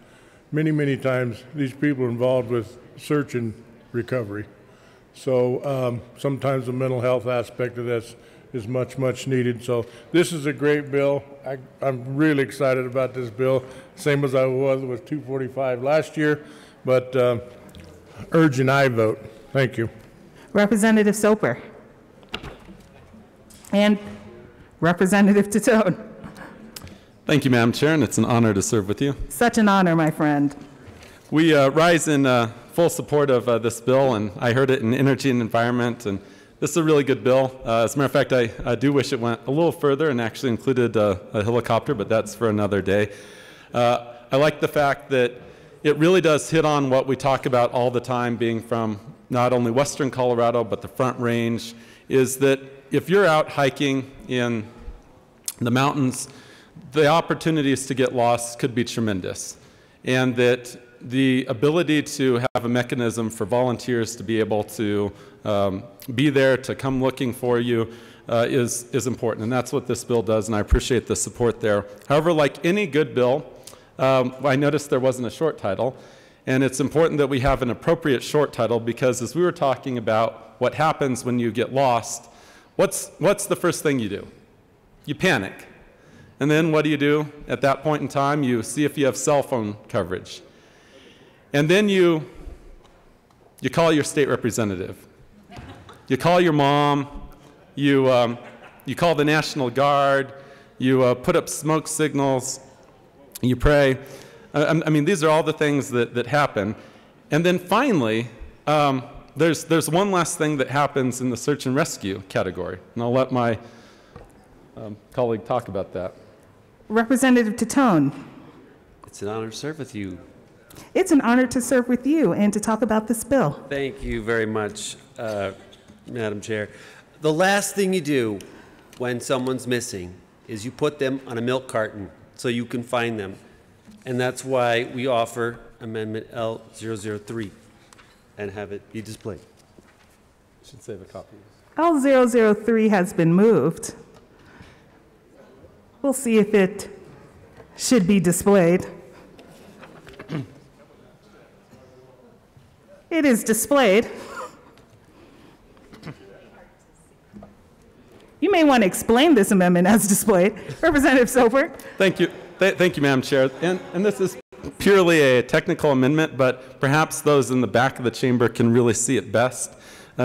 many times, these people are involved with search and recovery. So sometimes the mental health aspect of this is much needed. So this is a great bill. I'm really excited about this bill, same as I was with 245 last year, but urge an aye vote. Thank you. Representative Soper. And Representative Titone. Thank you, Madam Chair, and it's an honor to serve with you. Such an honor, my friend. We rise in full support of this bill, and I heard it in Energy and Environment, and this is a really good bill. As a matter of fact, I do wish it went a little further and actually included a helicopter, but that's for another day. I like the fact that it really does hit on what we talk about all the time, being from not only western Colorado, but the Front Range, is that if you're out hiking in the mountains, the opportunities to get lost could be tremendous. And that the ability to have a mechanism for volunteers to be able to be there, to come looking for you, is important. And that's what this bill does, and I appreciate the support there. However, like any good bill, I noticed there wasn't a short title. And it's important that we have an appropriate short title, because as we were talking about what happens when you get lost, what's the first thing you do? You panic. And then what do you do at that point in time? You see if you have cell phone coverage. And then you call your state representative. You call your mom. You call the National Guard. You put up smoke signals. You pray. I mean, these are all the things that happen. And then finally, there's one last thing that happens in the search and rescue category. And I'll let my colleague talk about that. Representative Titone. It's an honor to serve with you. It's an honor to serve with you and to talk about this bill. Thank you very much, Madam Chair. The last thing you do when someone's missing is you put them on a milk carton so you can find them. And that's why we offer Amendment L003 and have it be displayed. Should save a copy. L003 has been moved. We'll see if it should be displayed. It is displayed. You may want to explain this amendment as displayed. Representative Soper. Thank you. Thank you, Madam Chair. And this is purely a technical amendment, but perhaps those in the back of the chamber can really see it best.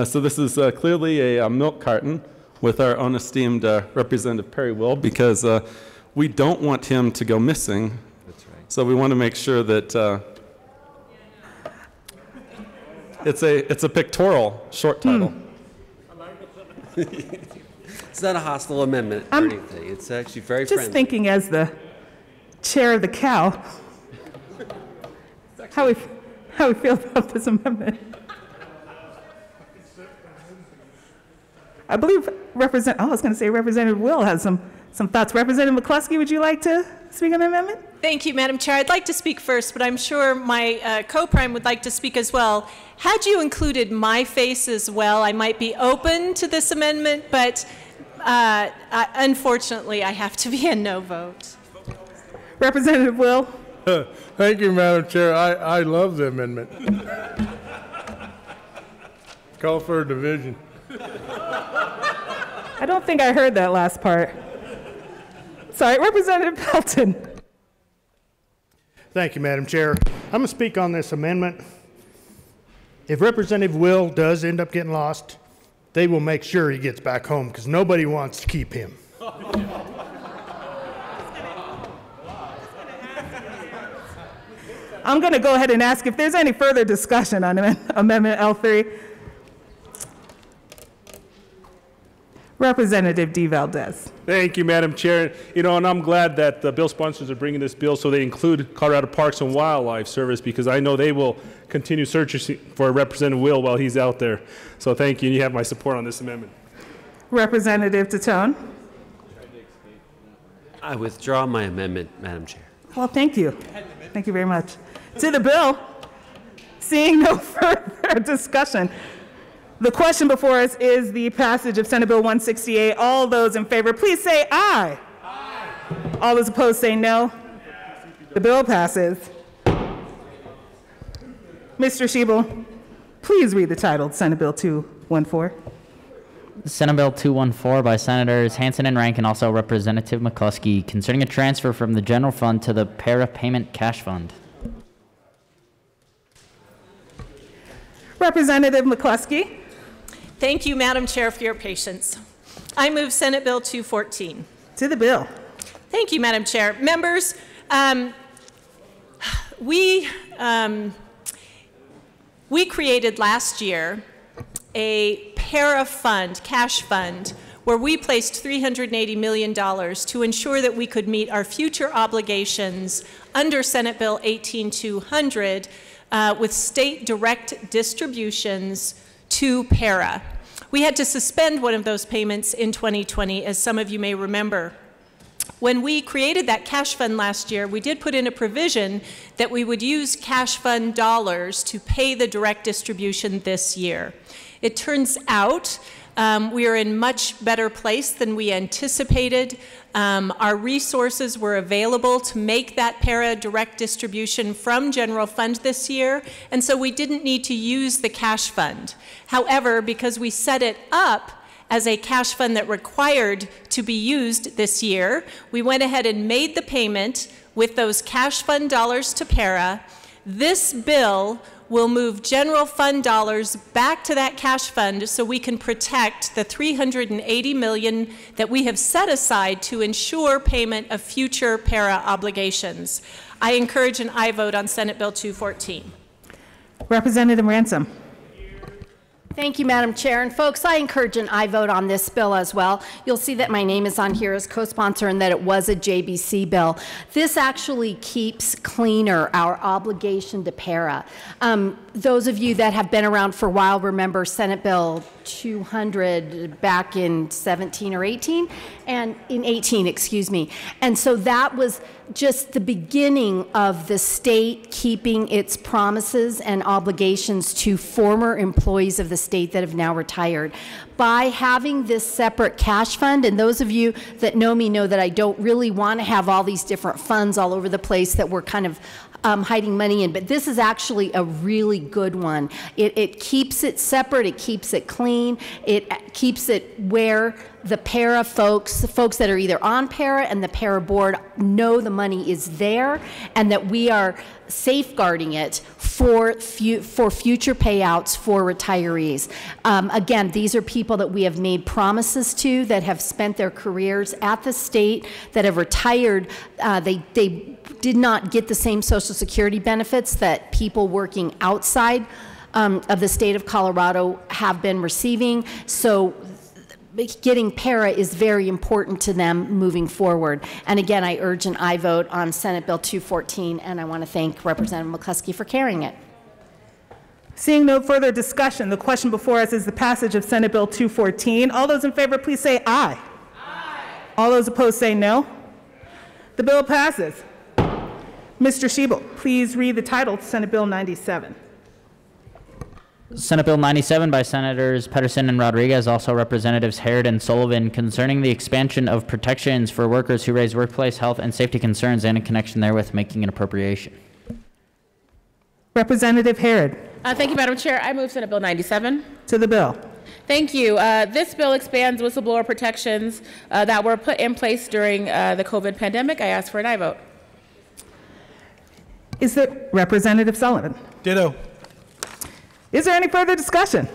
So this is clearly a milk carton with our own esteemed Representative Perry Will, because we don't want him to go missing. That's right. So we want to make sure that it's a pictorial short title. It's not a hostile amendment or anything. It's actually very friendly. Just thinking as the chair of the cow, how we feel about this amendment. I believe Representative Will has some thoughts. Representative McCluskey, would you like to speak on the amendment? Thank you, Madam Chair. I'd like to speak first, but I'm sure my co-prime would like to speak as well. Had you included my face as well, I might be open to this amendment, but unfortunately, I have to be a no vote. Representative Will. Thank you, Madam Chair. I love the amendment. Call for a division. I don't think I heard that last part. Sorry, Representative Pelton. Thank you, Madam Chair. I'm going to speak on this amendment. If Representative Will does end up getting lost, they will make sure he gets back home, because nobody wants to keep him. I'm going to go ahead and ask if there's any further discussion on Amendment L3. Representative D. Valdez. Thank you, Madam Chair. And I'm glad that the bill sponsors are bringing this bill so they include Colorado Parks and Wildlife Service, because I know they will continue searching for Representative Will while he's out there. So thank you, and you have my support on this amendment. Representative Titone. I withdraw my amendment, Madam Chair. Well, thank you. Thank you very much. To the bill, seeing no further discussion, the question before us is the passage of Senate Bill 168. All those in favor, please say aye. Aye. All those opposed say no. The bill passes. Mr. Shebel, please read the title, Senate Bill 214. Senate Bill 214 by Senators Hansen and Rankin, also Representative McCluskey, concerning a transfer from the general fund to the para-payment cash fund. Representative McCluskey. Thank you, Madam Chair, for your patience. I move Senate Bill 214. To the bill. Thank you, Madam Chair. Members, we created last year a para fund, cash fund, where we placed $380 million to ensure that we could meet our future obligations under Senate Bill 18200 with state direct distributions to para. We had to suspend one of those payments in 2020, as some of you may remember. When we created that cash fund last year, we did put in a provision that we would use cash fund dollars to pay the direct distribution this year. It turns out we are in much better place than we anticipated. Our resources were available to make that para direct distribution from general fund this year, and so we didn't need to use the cash fund. However, because we set it up as a cash fund that required to be used this year, we went ahead and made the payment with those cash fund dollars to para. This bill will move general fund dollars back to that cash fund so we can protect the $380 million that we have set aside to ensure payment of future para obligations. I encourage an aye vote on Senate Bill 214. Representative Ransom. Thank you, Madam Chair. And folks, I encourage an aye vote on this bill as well. You'll see that my name is on here as co-sponsor and that it was a JBC bill. This actually keeps cleaner our obligation to para. Those of you that have been around for a while remember Senate Bill 200 back in 17 or 18, and in 18, excuse me. And so that was just the beginning of the state keeping its promises and obligations to former employees of the state that have now retired. By having this separate cash fund, and those of you that know me know that I don't really want to have all these different funds all over the place that we're kind of hiding money in, but this is actually a really good one. It keeps it separate, it keeps it clean, it keeps it where the para folks, the folks that are either on para and the para board know the money is there and that we are safeguarding it for future payouts for retirees. Again, these are people that we have made promises to that have spent their careers at the state, that have retired. They did not get the same Social Security benefits that people working outside of the state of Colorado have been receiving. So getting para is very important to them moving forward. And again, I urge an aye vote on Senate Bill 214, and I want to thank Representative McCluskey for carrying it. Seeing no further discussion, the question before us is the passage of Senate Bill 214. All those in favor, please say aye. Aye. All those opposed say no. The bill passes. Mr. Shebel, please read the title to Senate Bill 97. Senate Bill 97 by Senators Pedersen and Rodriguez, also Representatives Harrod and Sullivan, concerning the expansion of protections for workers who raise workplace health and safety concerns and in connection therewith making an appropriation. Representative Harrod. Thank you, Madam Chair. I move Senate Bill 97. To the bill. Thank you. This bill expands whistleblower protections that were put in place during the COVID pandemic. I ask for an aye vote. Is there Representative Sullivan? Ditto. Is there any further discussion?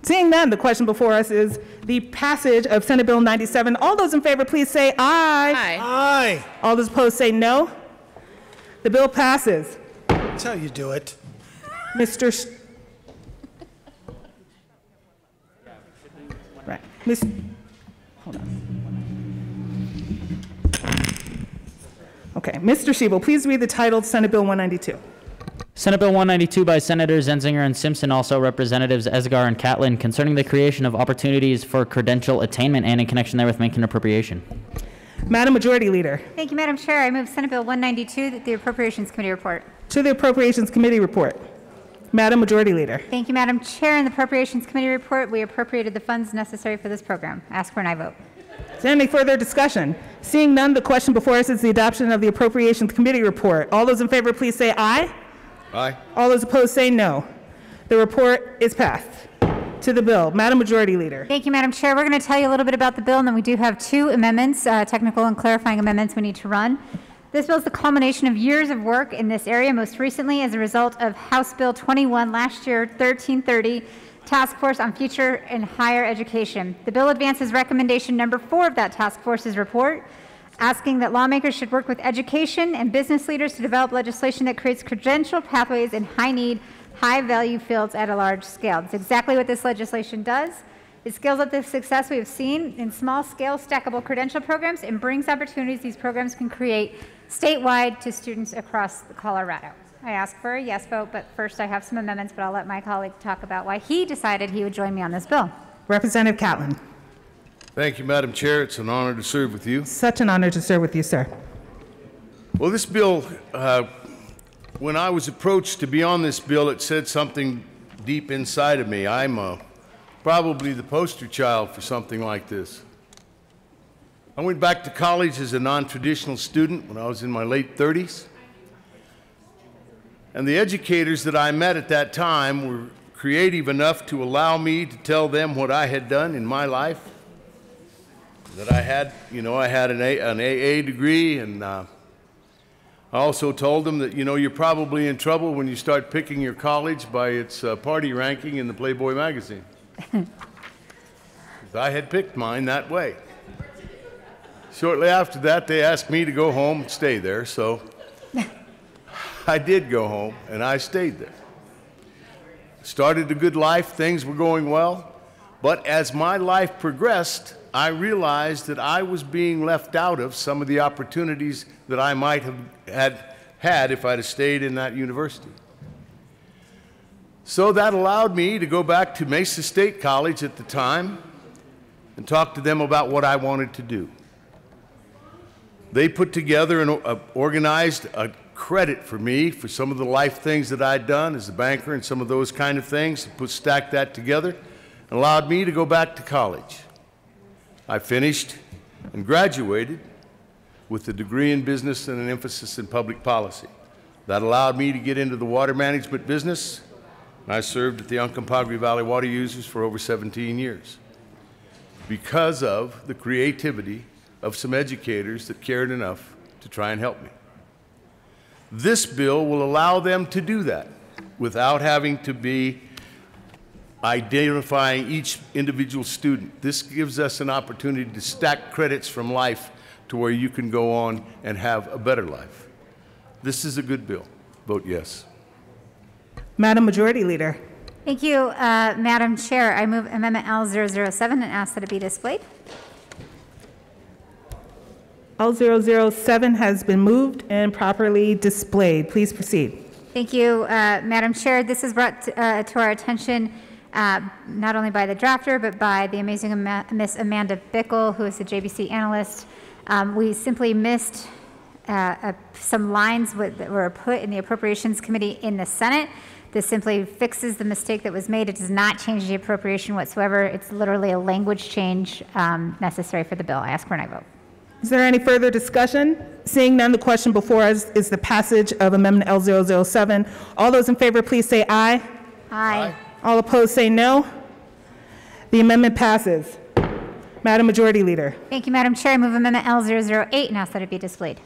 Seeing none, the question before us is the passage of Senate Bill 97. All those in favor, please say aye. Aye. Aye. All those opposed say no. The bill passes. That's how you do it. Mr. Right. Hold on. Okay. Mr. Shebel, please read the title, Senate Bill 192. Senate Bill 192 by Senators Zenzinger and Simpson, also Representatives Esgar and Catlin, concerning the creation of opportunities for credential attainment and in connection therewith making an appropriation. Madam Majority Leader. Thank you, Madam Chair. I move Senate Bill 192, the Appropriations Committee report. To the Appropriations Committee report. Madam Majority Leader. Thank you, Madam Chair. In the Appropriations Committee report, we appropriated the funds necessary for this program. Ask for an aye vote. Is there any further discussion? Seeing none, the question before us is the adoption of the Appropriations Committee report. All those in favor, please say aye. Aye. All those opposed say no. The report is passed. To the bill. Madam Majority Leader. Thank you, Madam Chair. We're going to tell you a little bit about the bill, and then we do have two amendments, technical and clarifying amendments we need to run. This bill is the culmination of years of work in this area, most recently as a result of House Bill 21 last year, 1330, Task Force on Future and Higher Education. The bill advances recommendation number 4 of that task force's report, asking that lawmakers should work with education and business leaders to develop legislation that creates credential pathways in high-need, high-value fields at a large scale. That's exactly what this legislation does. It scales up the success we have seen in small-scale stackable credential programs and brings opportunities these programs can create statewide to students across Colorado. I ask for a yes vote, but first I have some amendments, but I'll let my colleague talk about why he decided he would join me on this bill. Representative Catlin. Thank you, Madam Chair. It's an honor to serve with you. Such an honor to serve with you, sir. Well, this bill, when I was approached to be on this bill, it said something deep inside of me. I'm probably the poster child for something like this. I went back to college as a non-traditional student when I was in my late 30s. And the educators that I met at that time were creative enough to allow me to tell them what I had done in my life. That I had, I had an AA degree, and I also told them that, you're probably in trouble when you start picking your college by its party ranking in the Playboy magazine. I had picked mine that way. Shortly after that, they asked me to go home and stay there, so I did go home, and I stayed there. Started a good life, things were going well, but as my life progressed, I realized that I was being left out of some of the opportunities that I might have had if I'd have stayed in that university. So that allowed me to go back to Mesa State College at the time and talk to them about what I wanted to do. They put together and organized a credit for me for some of the life things that I'd done as a banker and some of those kind of things, stacked that together and allowed me to go back to college. I finished and graduated with a degree in business and an emphasis in public policy. That allowed me to get into the water management business, and I served at the Uncompahgre Valley Water Users for over 17 years because of the creativity of some educators that cared enough to try and help me. This bill will allow them to do that without having to be identifying each individual student. This gives us an opportunity to stack credits from life to where you can go on and have a better life. This is a good bill. Vote yes. Madam Majority Leader. Thank you, Madam Chair. I move Amendment L007 and ask that it be displayed. L007 has been moved and properly displayed. Please proceed. Thank you, Madam Chair. This is brought to our attention not only by the drafter, but by the amazing Miss Amanda Bickle, who is the JBC analyst. We simply missed some lines that were put in the Appropriations Committee in the Senate. This simply fixes the mistake that was made. It does not change the appropriation whatsoever. It's literally a language change necessary for the bill. I ask for an aye vote. Is there any further discussion? Seeing none, the question before us is the passage of Amendment L007. All those in favor, please say aye. Aye. All opposed, say no. The amendment passes. Madam Majority Leader. Thank you, Madam Chair. I move Amendment L008 and ask that it be displayed.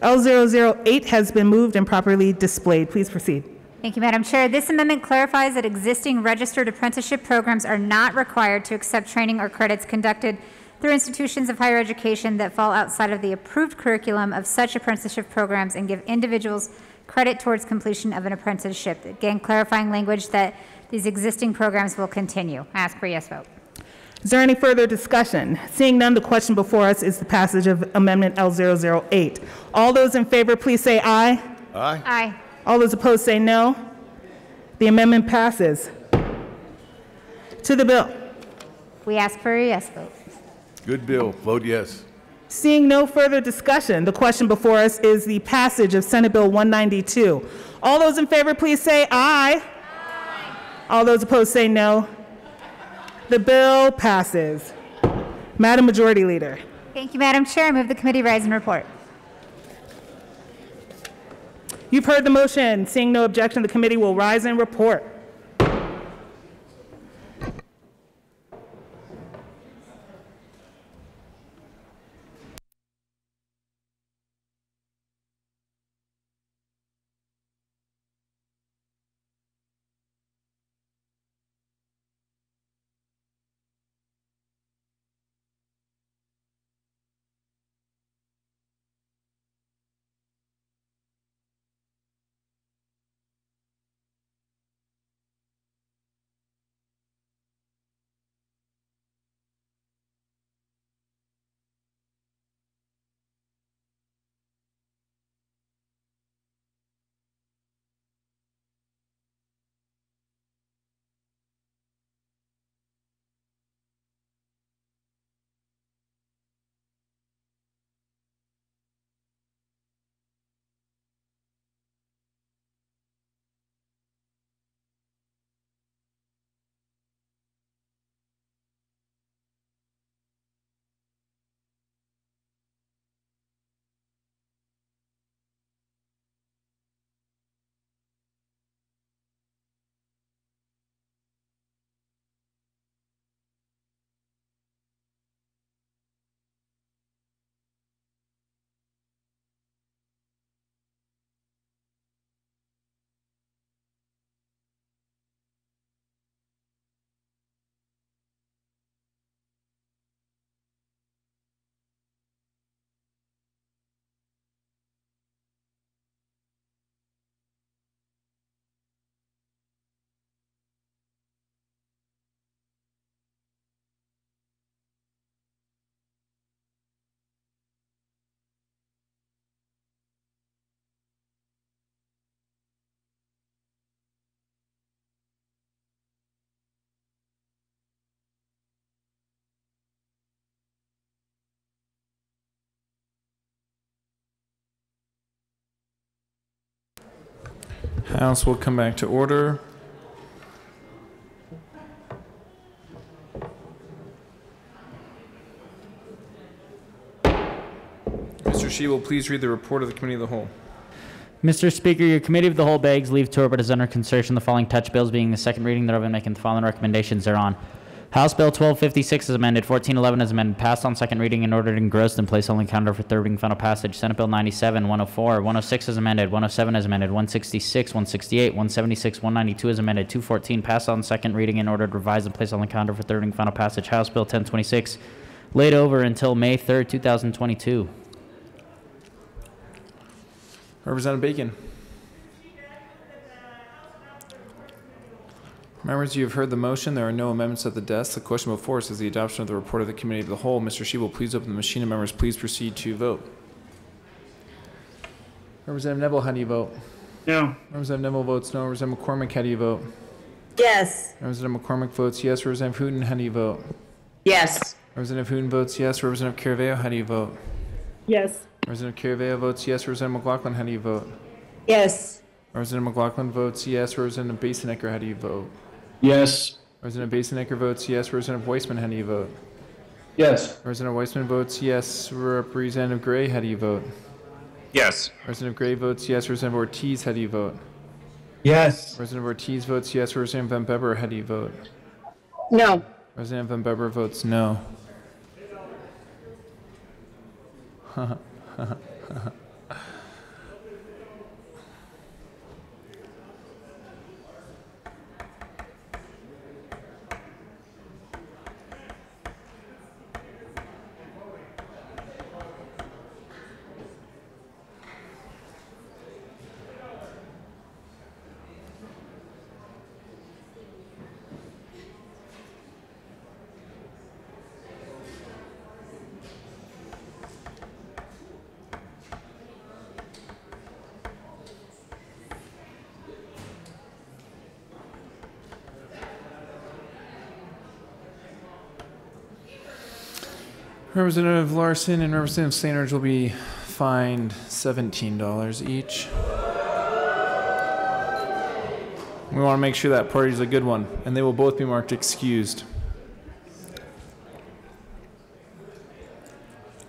L008 has been moved and properly displayed. Please proceed. Thank you, Madam Chair. This amendment clarifies that existing registered apprenticeship programs are not required to accept training or credits conducted through institutions of higher education that fall outside of the approved curriculum of such apprenticeship programs and give individuals credit towards completion of an apprenticeship. Again, clarifying language that these existing programs will continue. I ask for a yes vote. Is there any further discussion? Seeing none, the question before us is the passage of Amendment L008. All those in favor, please say aye. Aye. Aye. All those opposed say no. The amendment passes. To the bill. We ask for a yes vote. Good bill. Vote yes. Seeing no further discussion, the question before us is the passage of Senate Bill 192. All those in favor, please say aye. Aye. All those opposed say no. The bill passes. Madam Majority Leader. Thank you, Madam Chair. I move the committee rise and report. You've heard the motion. Seeing no objection, the committee will rise and report. House will come back to order. Mr. Shi will please read the report of the Committee of the Whole. Mr. Speaker, your Committee of the Whole begs leave to report as under consideration the following touch bills being the second reading thereof and making the following recommendations thereon. House Bill 1256 is amended. 1411 is amended. Passed on second reading and ordered engrossed and placed on the calendar for third reading and final passage. Senate Bill 97, 104, 106 is amended. 107 is amended. 166, 168, 176, 192 is amended. 214 passed on second reading and ordered revised and placed on the calendar for third reading and final passage. House Bill 1026 laid over until May 3rd, 2022. Representative Bacon. Members, you have heard the motion. There are no amendments at the desk. The question before us is the adoption of the report of the Committee of the Whole. Mr. Shi will please open the machine, and members, please proceed to vote. Representative Neville, how do you vote? No. Representative Neville votes no. Representative McCormick, how do you vote? Yes. Representative McCormick votes yes. Representative Hooten, how do you vote? Yes. Representative Hooten votes yes. Representative Caraveo, how do you vote? Yes. Representative Caraveo votes yes. Representative McLaughlin, how do you vote? Yes. Representative McLaughlin votes yes. Representative Basenecker, how do you vote? Yes. Representative Basenecker votes yes. Representative Weissman, how do you vote? Yes. Representative Weissman votes yes. Representative Gray, how do you vote? Yes. Representative Gray votes yes. Representative Ortiz, how do you vote? Yes. Representative Ortiz votes yes. Representative Van Beber, how do you vote? No. Representative Van Beber votes no. Representative Larson and Representative St. will be fined $17 each. We want to make sure that party is a good one, and they will both be marked excused.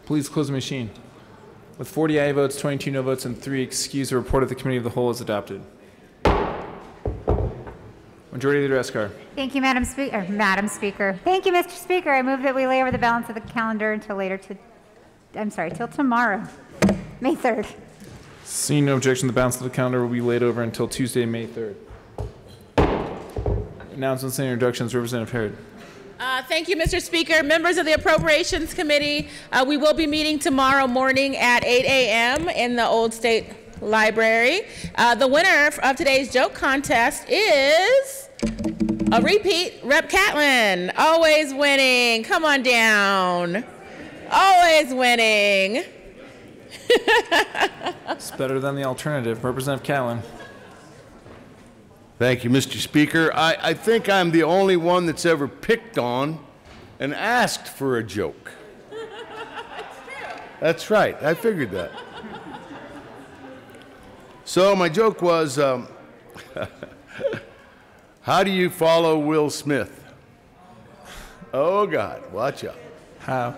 Please close the machine. With 40 aye votes, 22 no votes, and 3 excused, the report of the Committee of the Whole is adopted. Majority Leader Escar. Thank you, Madam Speaker. Madam Speaker. Thank you, Mr. Speaker. I move that we lay over the balance of the calendar until till tomorrow, May 3rd. Seeing no objection, the balance of the calendar will be laid over until Tuesday, May 3rd. Announcements and introductions. Representative Herod. Thank you, Mr. Speaker. Members of the Appropriations Committee, we will be meeting tomorrow morning at 8 a.m. in the Old State Library. The winner of today's joke contest is a repeat, Rep. Catlin. Always winning. Come on down. Always winning. It's better than the alternative. Representative Catlin. Thank you, Mr. Speaker. I think I'm the only one that's ever picked on and asked for a joke. That's right. I figured that. So my joke was, how do you follow Will Smith? Oh, God, watch out. How?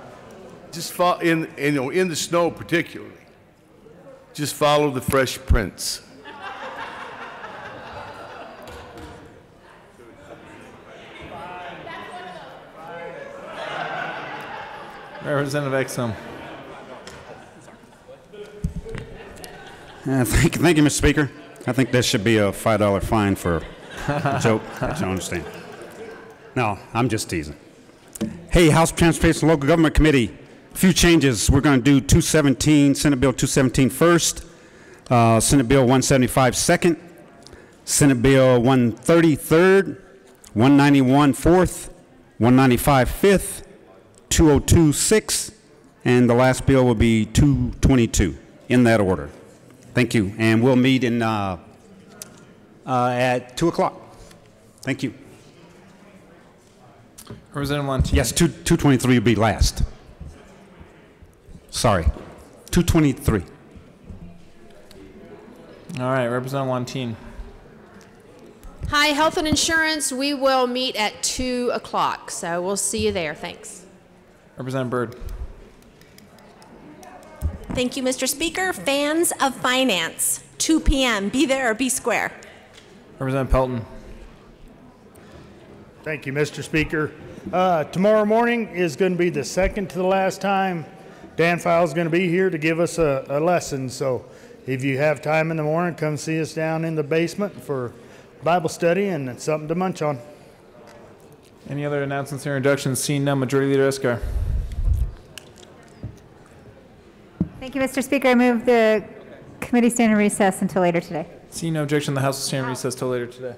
Just follow, in the snow particularly. Just follow the Fresh Prince. Representative Exum. Thank you, Mr. Speaker. I think there should be a $5 fine for a joke, which I understand. No, I'm just teasing. Hey, House Transportation Local Government Committee, a few changes. We're going to do 217, Senate Bill 217 first, Senate Bill 175 second, Senate Bill 130 third, 191 fourth, 195 fifth, 202 sixth, and the last bill will be 222, in that order. Thank you, and we'll meet in at 2 o'clock. Thank you. Representative Montini. Yes, 223 will be last. Sorry, 223. All right, Representative Montini. Hi, Health and Insurance. We will meet at 2 o'clock, so we'll see you there. Thanks. Representative Byrd. Thank you, Mr. Speaker. Fans of Finance, 2 p.m. Be there or be square. Representative Pelton. Thank you, Mr. Speaker. Tomorrow morning is going to be the second to the last time Dan File is going to be here to give us a lesson. So if you have time in the morning, come see us down in the basement for Bible study, and it's something to munch on. Any other announcements or introductions? Seeing none, Majority Leader Escar. Thank you, Mr. Speaker. I move the committee stand in recess until later today. Seeing no objection, the House will stand in recess till later today.